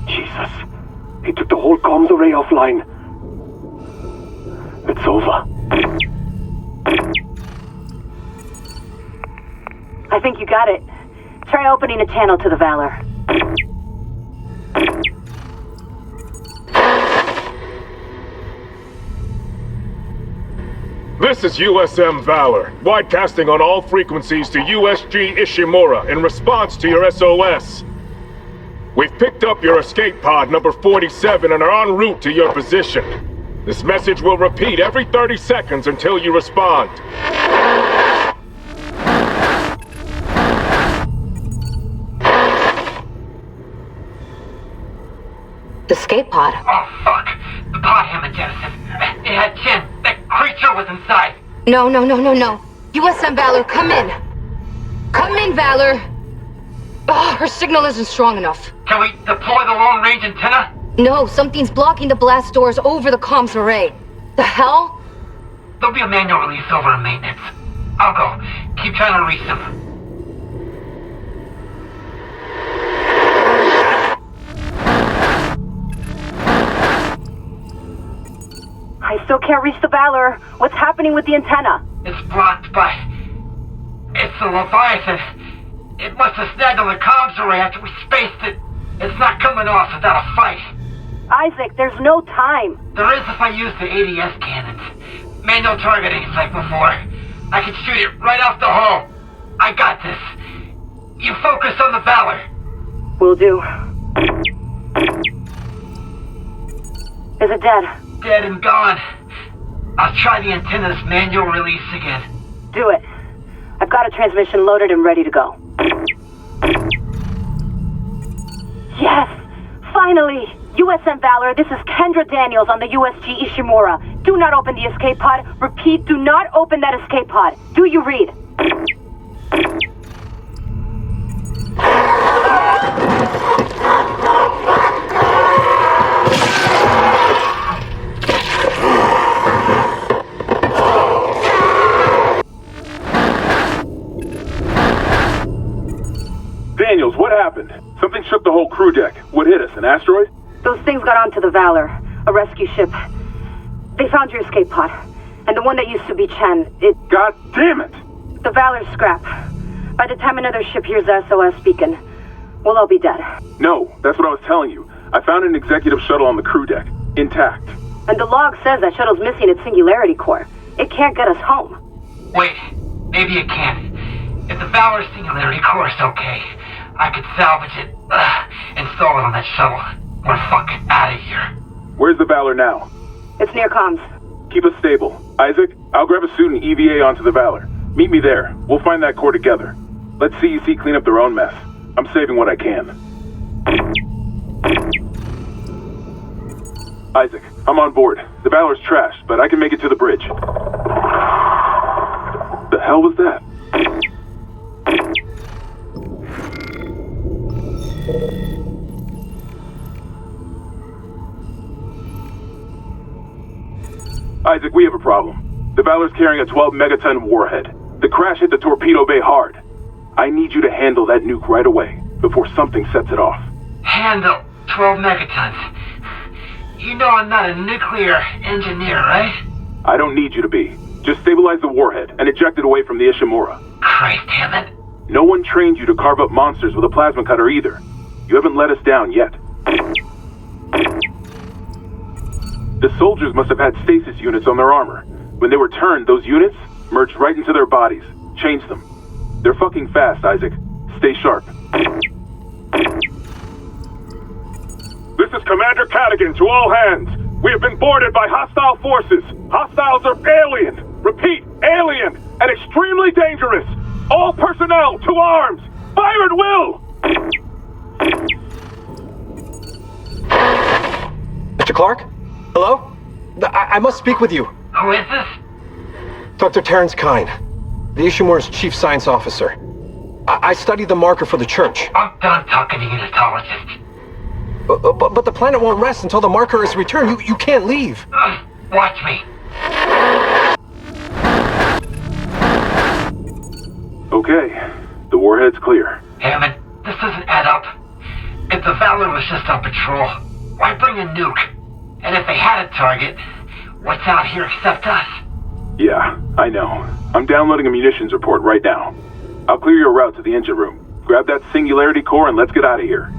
Jesus. He took the whole comms array offline. It's over. I think you got it. Try opening a channel to the Valor. This is USM Valor, widecasting on all frequencies to USG Ishimura in response to your SOS. We've picked up your escape pod number 47 and are en route to your position. This message will repeat every 30 seconds until you respond. The escape pod. Oh, fuck. The pod Hammond jettison. It had Chin. That creature was inside. No. USM Valor, come in. Come in, Valor. Oh, her signal isn't strong enough. Can we deploy the long-range antenna? No, something's blocking the blast doors over the comms array. The hell? There'll be a manual release over in maintenance. I'll go. Keep trying to reach them. I still can't reach the Valor. What's happening with the antenna? It's blocked by... It's the Leviathan. It must have snagged on the comms array after we spaced it. It's not coming off without a fight. Isaac, there's no time. There is if I use the ADS cannons. Manual targeting like before. I can shoot it right off the hull. I got this. You focus on the Valor. Will do. Is it dead? Dead and gone. I'll try the antenna's manual release again. Do it. I've got a transmission loaded and ready to go. Yes! Finally! USM Valor, this is Kendra Daniels on the USG Ishimura. Do not open the escape pod. Repeat, do not open that escape pod. Do you read? Daniels, what happened? Something shook the whole crew deck. What hit us, an asteroid? Those things got onto the Valor, a rescue ship. They found your escape pod. And the one that used to be Chen, God damn it! The Valor's scrap. By the time another ship hears the SOS beacon, we'll all be dead. No, that's what I was telling you. I found an executive shuttle on the crew deck, intact. And the log says that shuttle's missing its singularity core. It can't get us home. Wait, maybe it can. If the Valor's singularity core is okay, I could salvage it, install it on that shuttle. We're fucking out of here. Where's the Valor now? It's near comms. Keep us stable. Isaac, I'll grab a suit and EVA onto the Valor. Meet me there. We'll find that core together. Let CEC clean up their own mess. I'm saving what I can. Isaac, I'm on board. The Valor's trashed, but I can make it to the bridge. The hell was that? Isaac, we have a problem. The Valor's carrying a 12-megaton warhead. The crash hit the torpedo bay hard. I need you to handle that nuke right away, before something sets it off. Handle 12 megatons. You know I'm not a nuclear engineer, right? I don't need you to be. Just stabilize the warhead and eject it away from the Ishimura. Christ, Hammond. No one trained you to carve up monsters with a plasma cutter either. You haven't let us down yet. The soldiers must have had stasis units on their armor. When they were turned, those units merged right into their bodies. Changed them. They're fucking fast, Isaac. Stay sharp. This is Commander Cadigan to all hands. We have been boarded by hostile forces. Hostiles are alien. Repeat, alien and extremely dangerous. All personnel to arms. Fire at will. Mr. Clark? Hello? I must speak with you. Who is this? Dr. Terrence Kine, the Ishimura's chief science officer. I studied the marker for the church. I'm done talking to unitologists. But the planet won't rest until the marker is returned. You can't leave. Watch me. Okay, the warhead's clear. Hammond, this doesn't add up. If the Valor was just on patrol, why bring a nuke? And if they had a target, what's out here except us? Yeah, I know. I'm downloading a munitions report right now. I'll clear your route to the engine room. Grab that singularity core and let's get out of here.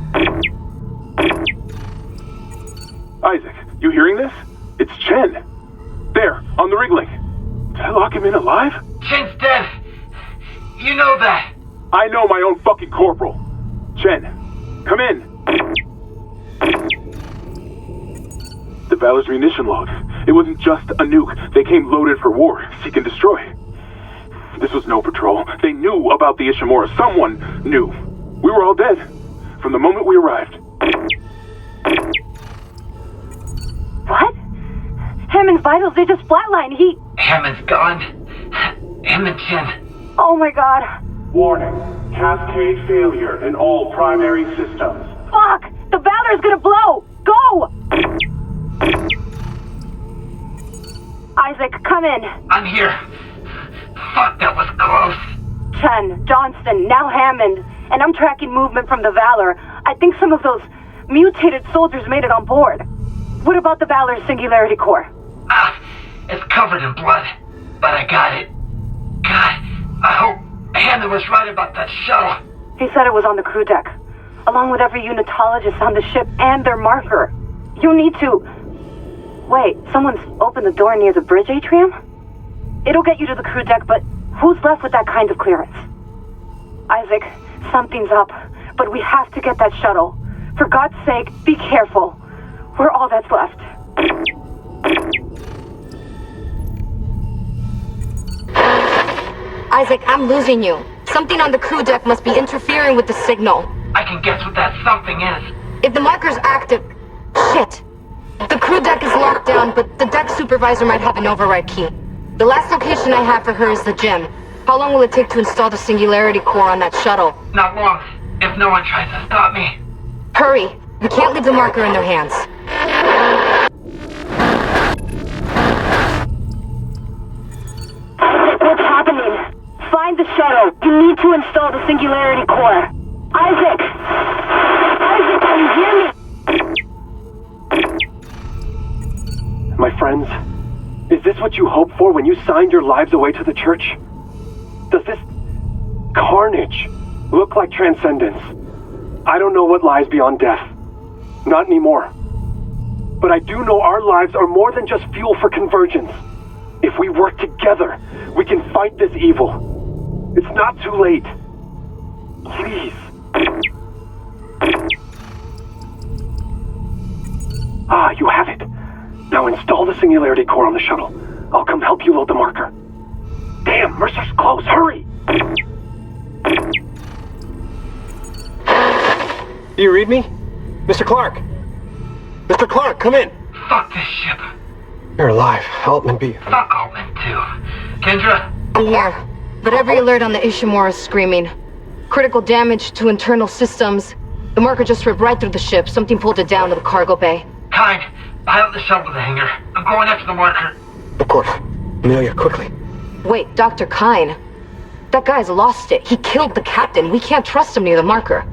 Isaac, you hearing this? It's Chen. There, on the rig link. Did I lock him in alive? Chen's dead. You know that. I know my own fucking corporal. Chen, come in. The Valor's munition log. It wasn't just a nuke. They came loaded for war, seek and destroy. This was no patrol. They knew about the Ishimura. Someone knew. We were all dead from the moment we arrived. What? Hammond's vitals, they just flatlined. Hammond's gone. Him and Chen. Oh my god. Warning. Cascade failure in all primary systems. Fuck! The Valor's gonna blow! Go! Isaac, come in. I'm here. Fuck, that was close. Chen, Johnston, now Hammond. And I'm tracking movement from the Valor. I think some of those mutated soldiers made it on board. What about the Valor's singularity core? It's covered in blood. But I got it. God, I hope Hammond was right about that shuttle. He said it was on the crew deck, along with every unitologist on the ship and their marker. You need to... Wait, someone's opened the door near the bridge atrium? It'll get you to the crew deck, but who's left with that kind of clearance? Isaac, something's up, but we have to get that shuttle. For God's sake, be careful. We're all that's left. Isaac, I'm losing you. Something on the crew deck must be interfering with the signal. I can guess what that something is. If the marker's active... Shit! The crew deck is locked down, but the deck supervisor might have an override key. The last location I have for her is the gym. How long will it take to install the singularity core on that shuttle? Not long, if no one tries to stop me. Hurry! We can't leave the marker in their hands. What's happening? Find the shuttle. You need to install the singularity core. Isaac! Isaac, can you hear me? My friends, is this what you hoped for when you signed your lives away to the church? Does this carnage look like transcendence? I don't know what lies beyond death. Not anymore. But I do know our lives are more than just fuel for convergence. If we work together, we can fight this evil. It's not too late. Please. Ah, you have it. Now install the singularity core on the shuttle. I'll come help you load the marker. Damn, Mercer's close. Hurry! Do you read me? Mr. Clark! Mr. Clark, come in! Fuck this ship. You're alive. Altman be. Fuck Altman, too. Kendra? I'm here, but every alert on the Ishimura is screaming. Critical damage to internal systems. The marker just ripped right through the ship. Something pulled it down to the cargo bay. Kine, pilot the shuttle to the hangar. I'm going after the marker. Of course. Amelia, quickly. Wait, Dr. Kine. That guy's lost it. He killed the captain. We can't trust him near the marker.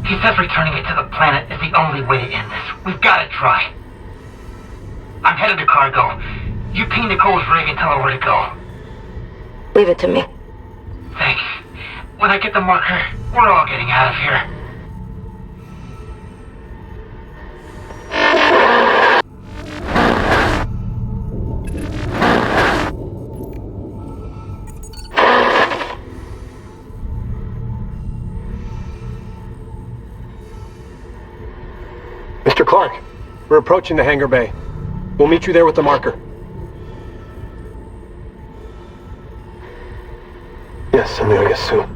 He says returning it to the planet is the only way to end this. We've got to try. I'm headed to cargo. You ping Nicole's rig and tell her where to go. Leave it to me. Thanks. When I get the marker, we're all getting out of here. Mr. Clark, we're approaching the hangar bay. We'll meet you there with the marker. Yes, Amelia, soon.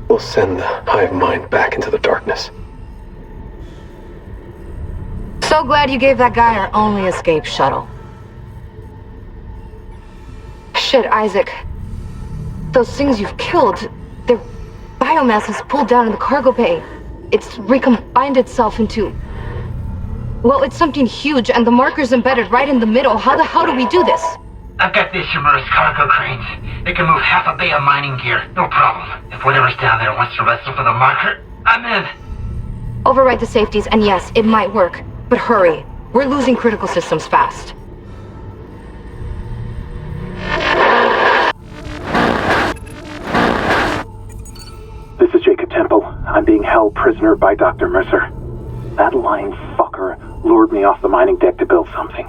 will send the hive mind back into the darkness. So glad you gave that guy our only escape shuttle. Shit, Isaac. Those things you've killed, their biomass is pulled down in the cargo bay. It's recombined itself into... Well, it's something huge, and the marker's embedded right in the middle. How the hell do we do this? I've got the Ishimura's cargo cranes. They can move half a bay of mining gear. No problem. If whatever's down there wants to wrestle for the marker, I'm in. Override the safeties, and yes, it might work. But hurry. We're losing critical systems fast. This is Jacob Temple. I'm being held prisoner by Dr. Mercer. That lying fucker lured me off the mining deck to build something.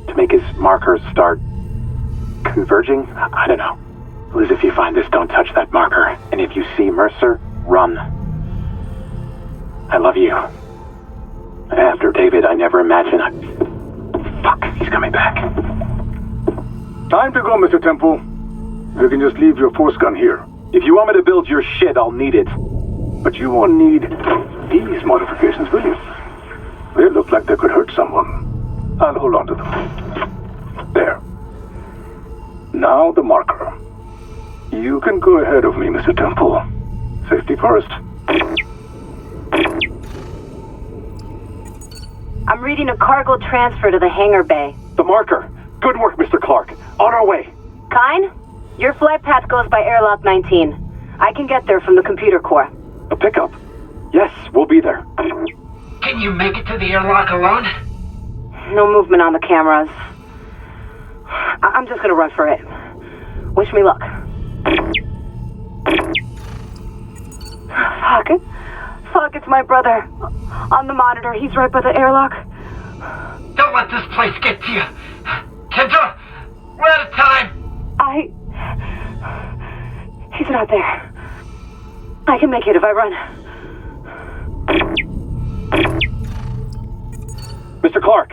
To make his markers start... converging? I don't know. Liz, if you find this, don't touch that marker. And if you see Mercer, run. I love you. After David, I never imagined Fuck, he's coming back. Time to go, Mr. Temple. You can just leave your force gun here. If you want me to build your shit, I'll need it. But you won't need these modifications, will you? They look like they could hurt someone. I'll hold on to them. There. Now the marker. You can go ahead of me, Mr. Temple. Safety first. I'm reading a cargo transfer to the hangar bay. The marker. Good work, Mr. Clark. On our way. Kine, your flight path goes by airlock 19. I can get there from the computer core. A pickup? Yes, we'll be there. Can you make it to the airlock alone? No movement on the cameras. I'm just gonna run for it. Wish me luck. Fuck, it's my brother. On the monitor, he's right by the airlock. Don't let this place get to you. Kendra, we're out of time. He's not there. I can make it if I run. Mr. Clark,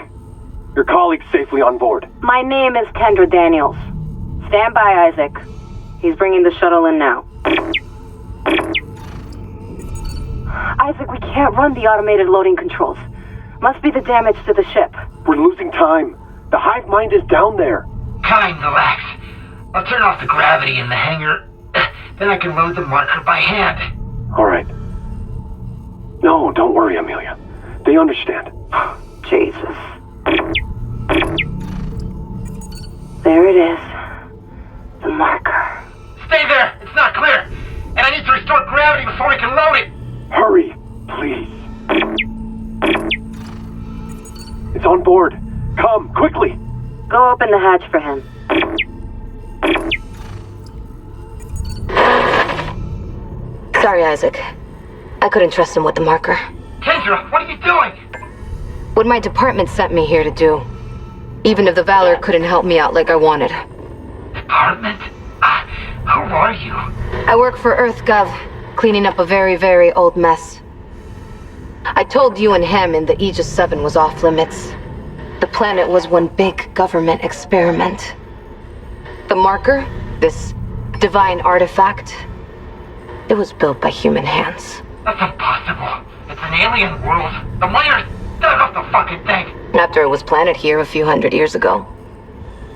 your colleague's safely on board. My name is Kendra Daniels. Stand by, Isaac. He's bringing the shuttle in now. Isaac, we can't run the automated loading controls. Must be the damage to the ship. We're losing time. The hive mind is down there. Kine, relax. I'll turn off the gravity in the hangar. Then I can load the marker by hand. All right. No, don't worry, Amelia. They understand. Jesus. There it is. The marker. Stay there! It's not clear! And I need to restore gravity before I can load it! Hurry, please. It's on board. Come, quickly. Go open the hatch for him. Sorry, Isaac. I couldn't trust him with the marker. Kendra, what are you doing? What my department sent me here to do. Even if the Valor couldn't help me out like I wanted. Department? Who are you? I work for EarthGov, cleaning up a very, very old mess. I told you and him in the Aegis 7 was off limits. The planet was one big government experiment. The marker, this divine artifact, it was built by human hands. That's impossible. It's an alien world. The miners dug up the fucking thing. After it was planted here a few hundred years ago.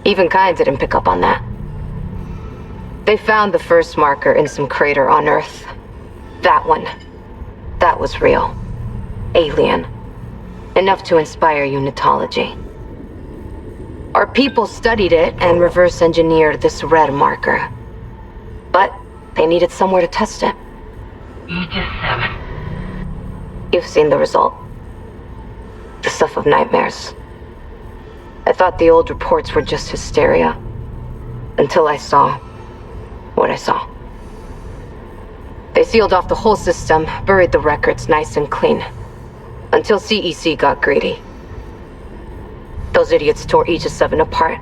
Even Kine didn't pick up on that. They found the first marker in some crater on Earth. That one. That was real. Alien. Enough to inspire unitology. Our people studied it and reverse engineered this red marker. But they needed somewhere to test it. Aegis 7. You've seen the result. The stuff of nightmares. I thought the old reports were just hysteria. Until I saw what I saw. They sealed off the whole system, buried the records nice and clean. Until CEC got greedy. Those idiots tore Aegis 7 apart,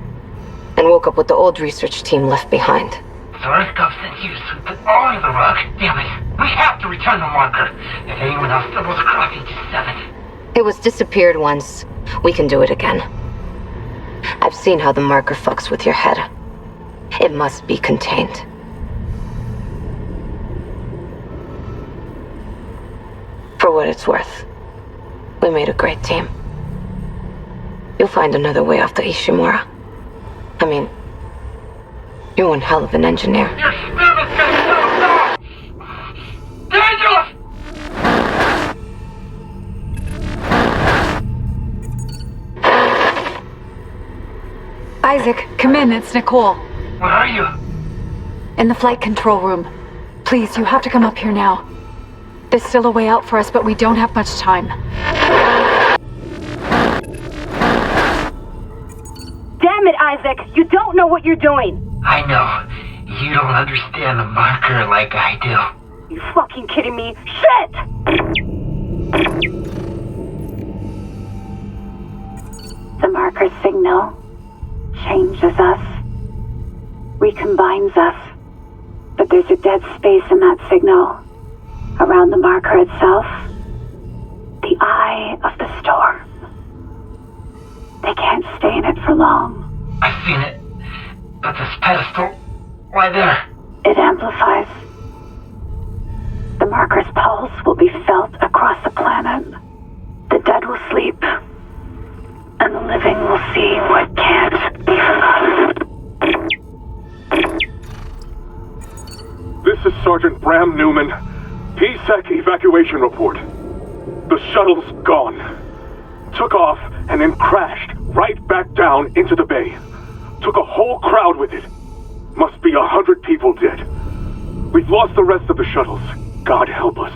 and woke up with the old research team left behind. So EarthGov sent you to sweep it all under the rug. Damn it. We have to return the marker. If anyone else stumbles across Aegis 7. It was disappeared once. We can do it again. I've seen how the marker fucks with your head. It must be contained. what it's worth, we made a great team. You'll find another way off the Ishimura. I mean, you're one hell of an engineer. Your spirit's gonna kill us all! Dangerous! Isaac, come in. It's Nicole. Where are you? In the flight control room. Please, you have to come up here now. There's still a way out for us, but we don't have much time. Damn it, Isaac! You don't know what you're doing! I know. You don't understand the marker like I do. You fucking kidding me? Shit! The marker signal changes us, recombines us, but there's a dead space in that signal. Around the marker itself, the eye of the storm. They can't stay in it for long. I've seen it. But this pedestal, why there? It amplifies. The marker's pulse will be felt across the planet. The dead will sleep, and the living will see what can't be forgotten. This is Sergeant Bram Newman. PSEC evacuation report. The shuttle's gone. Took off and then crashed right back down into the bay. Took a whole crowd with it. Must be 100 people dead. We've lost the rest of the shuttles. God help us.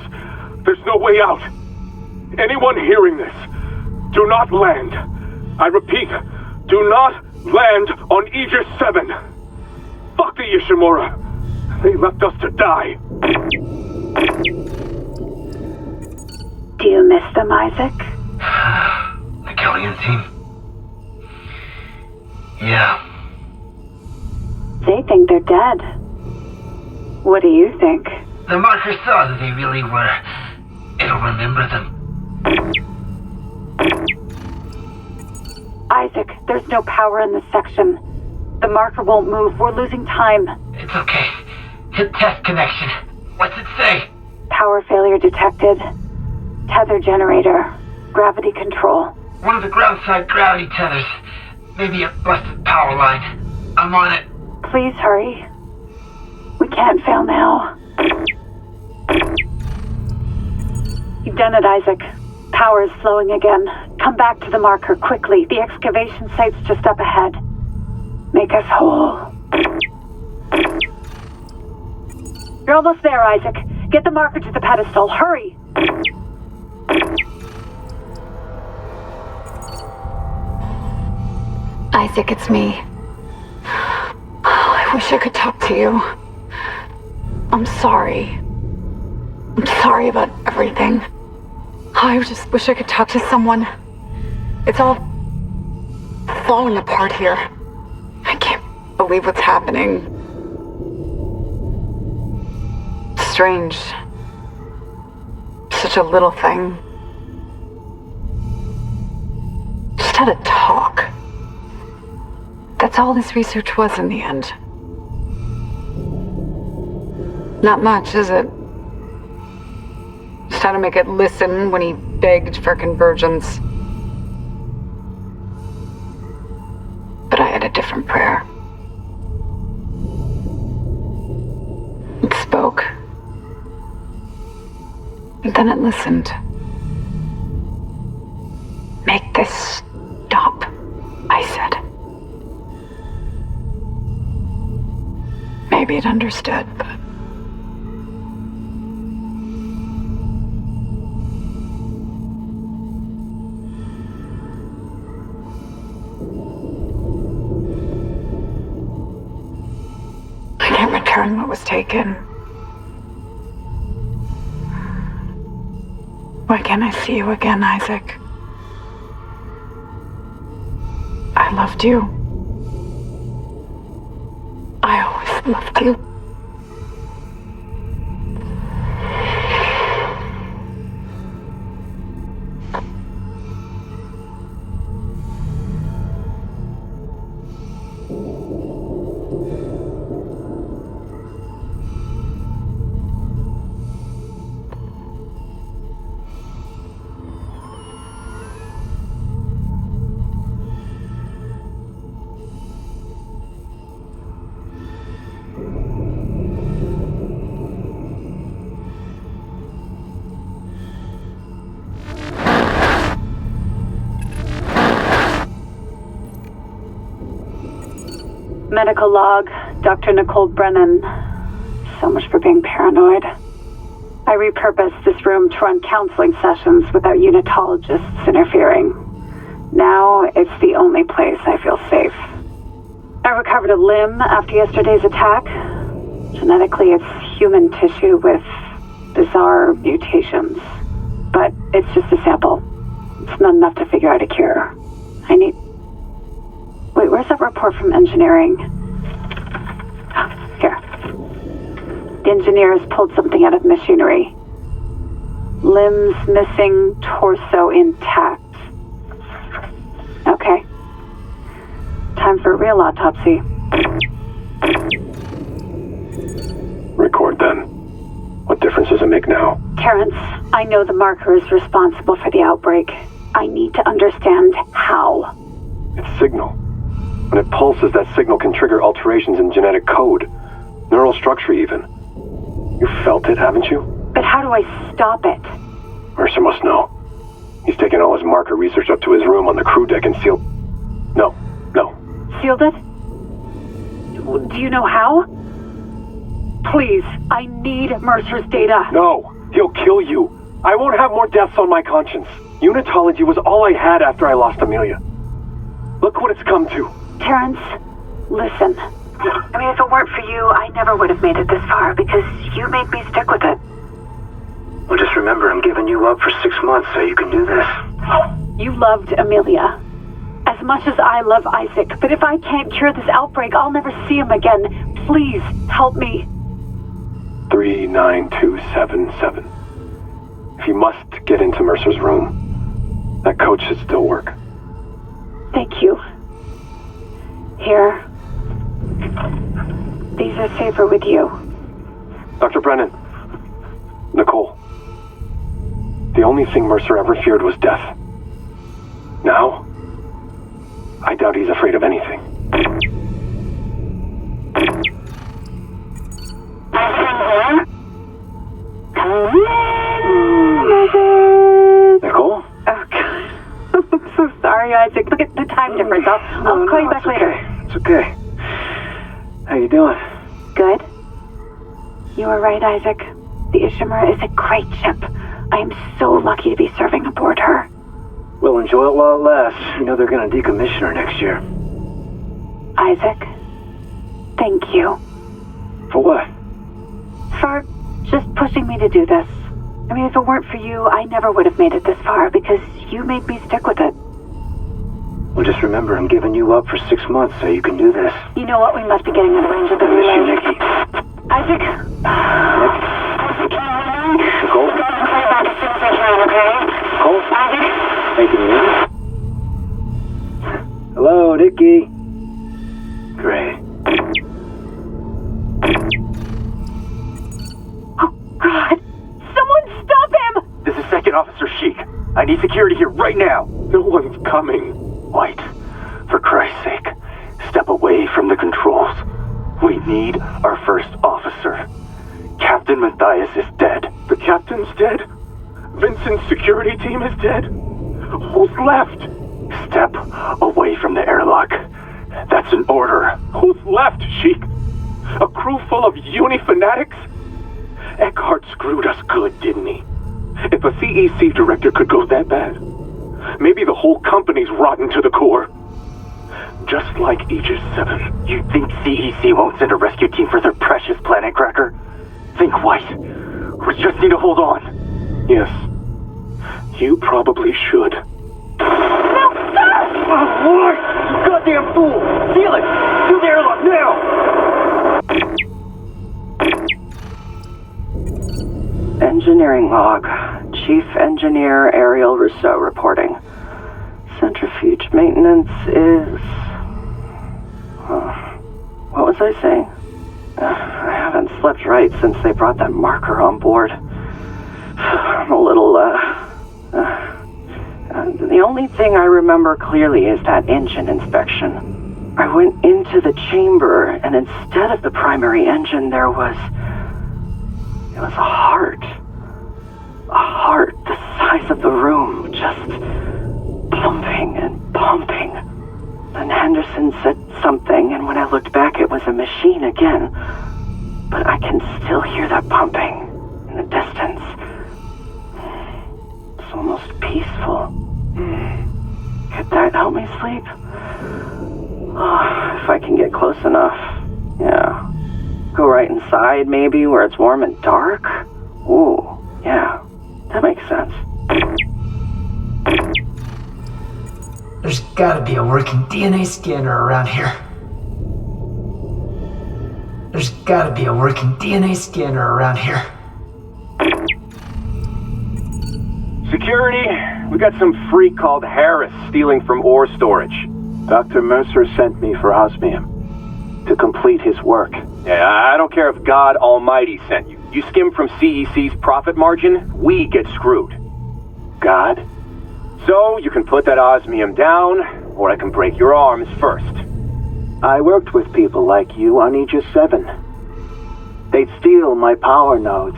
There's no way out. Anyone hearing this, do not land. I repeat, do not land on Aegis 7. Fuck the Ishimura. They left us to die. Do you miss them, Isaac? The Kellian team? Yeah. They think they're dead. What do you think? The marker saw that they really were. It'll remember them. Isaac, there's no power in this section. The marker won't move. We're losing time. It's okay. Hit test connection. What's it say? Power failure detected. Tether generator. Gravity control. One of the ground side gravity tethers. Maybe a busted power line. I'm on it. Please hurry. We can't fail now. You've done it, Isaac. Power is flowing again. Come back to the marker quickly. The excavation site's just up ahead. Make us whole. You're almost there, Isaac. Get the marker to the pedestal. Hurry! Isaac, it's me. I wish I could talk to you. I'm sorry. I'm sorry about everything. I just wish I could talk to someone. It's all falling apart here. I can't believe what's happening. Strange. Such a little thing. Just had a talk. That's all this research was in the end. Not much, is it? Just how to make it listen when he begged for convergence. But I had a different prayer. It spoke. And then it listened. Make this stop, I said. Maybe it understood, but... I can't return what was taken. Why can't I see you again, Isaac? I loved you. I always loved you. Medical log, Dr. Nicole Brennan. So much for being paranoid. I repurposed this room to run counseling sessions without unitologists interfering. Now it's the only place I feel safe. I recovered a limb after yesterday's attack. Genetically, it's human tissue with bizarre mutations. But it's just a sample. It's not enough to figure out a cure. Wait, where's that report from engineering? Here. The engineers pulled something out of machinery. Limbs missing, torso intact. Okay. Time for a real autopsy. Record then. What difference does it make now? Terrence, I know the marker is responsible for the outbreak. I need to understand how. It's signal. When it pulses, that signal can trigger alterations in genetic code. Neural structure even. You felt it, haven't you? But how do I stop it? Mercer must know. He's taken all his marker research up to his room on the crew deck and sealed... No. Sealed it? Do you know how? Please, I need Mercer's data. No, he'll kill you. I won't have more deaths on my conscience. Unitology was all I had after I lost Amelia. Look what it's come to. Terrence, listen. I mean, if it weren't for you, I never would have made it this far because you made me stick with it. Well, just remember, I'm giving you up for 6 months so you can do this. You loved Amelia as much as I love Isaac, but if I can't cure this outbreak, I'll never see him again. Please, help me. 39277. If you must get into Mercer's room, that code should still work. Thank you. Here. These are safer with you. Dr. Brennan. Nicole. The only thing Mercer ever feared was death. Now, I doubt he's afraid of anything. Nicole? Oh, God. I'm so sorry, Isaac. Look at the time difference. I'll call you back later. It's okay. How you doing? Good. You were right, Isaac. The Ishimura is a great ship. I am so lucky to be serving aboard her. We'll enjoy it while it lasts. You know they're going to decommission her next year. Isaac, thank you. For what? For just pushing me to do this. I mean, if it weren't for you, I never would have made it this far because you made me stick with it. Well, just remember, I'm giving you up for 6 months so you can do this. You know what? We must be getting out of range of the I miss you, relay. Nikki. Isaac? Nick? Isaac, can you hear me? Nicole? I'll call you back as soon as I can, okay? Nicole? Isaac? Hey, can you hear me? Hello, Nikki. Great. Oh, God. Someone stop him! This is Second Officer Sheik. I need security here right now. No one's coming. White, for Christ's sake, step away from the controls. We need our first officer. Captain Matthias is dead. The captain's dead? Vincent's security team is dead? Who's left? Step away from the airlock. That's an order. Who's left, Sheik? A crew full of uni fanatics? Eckhart screwed us good, didn't he? If a CEC director could go that bad, maybe the whole company's rotten to the core. Just like Aegis 7. You think CEC won't send a rescue team for their precious planet cracker? Think White. We just need to hold on. Yes. You probably should. No, sir! Oh, Lord! You goddamn fool! Seal it! Seal the airlock now! Engineering log. Chief Engineer Ariel Rousseau reporting. Centrifuge maintenance is... what was I saying? I haven't slept right since they brought that marker on board. I'm a little, the only thing I remember clearly is that engine inspection. I went into the chamber, and instead of the primary engine, there was... It was a heart. A heart the size of the room, just pumping and pumping. Then Henderson said something, and when I looked back, it was a machine again. But I can still hear that pumping in the distance. It's almost peaceful. Could that help me sleep? Oh, if I can get close enough. Yeah. Go right inside, maybe, where it's warm and dark? Ooh, yeah. That makes sense. There's gotta be a working DNA scanner around here. There's gotta be a working DNA scanner around here. Security, we got some freak called Harris stealing from ore storage. Dr. Mercer sent me for osmium to complete his work. Yeah, I don't care if God Almighty sent you. You skim from CEC's profit margin, we get screwed. God? So, you can put that osmium down, or I can break your arms first. I worked with people like you on Aegis 7. They'd steal my power nodes.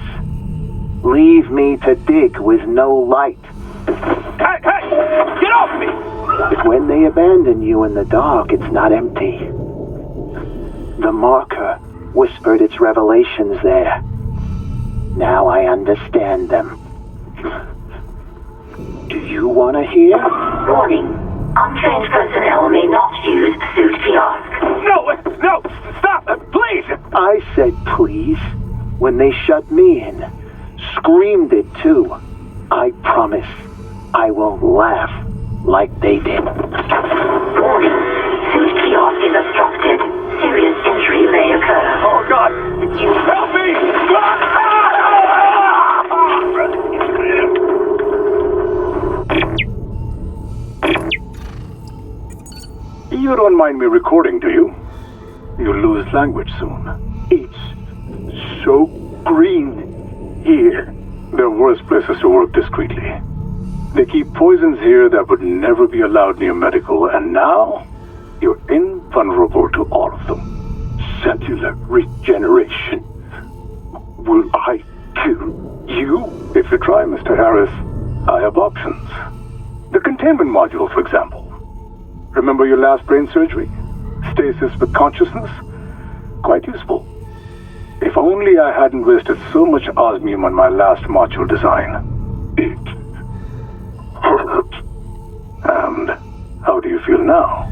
Leave me to dig with no light. Hey, get off me! But when they abandon you in the dark, it's not empty. The marker whispered its revelations there. Now I understand them. Do you want to hear? Warning. Untrained personnel may not use suit kiosk. No, stop, please! I said please when they shut me in. Screamed it too. I promise I won't laugh like they did. Warning. Suit kiosk is obstructed. Serious injury may occur. Oh God! Help me! You don't mind me recording, do you? You'll lose language soon. It's so green here. There are worse places to work discreetly. They keep poisons here that would never be allowed near medical, and now you're invulnerable to all of them. Cellular regeneration. Will I kill you? If you try, Mr. Harris, I have options. The containment module, for example. Remember your last brain surgery? Stasis with consciousness? Quite useful. If only I hadn't wasted so much osmium on my last module design. It hurt. And how do you feel now?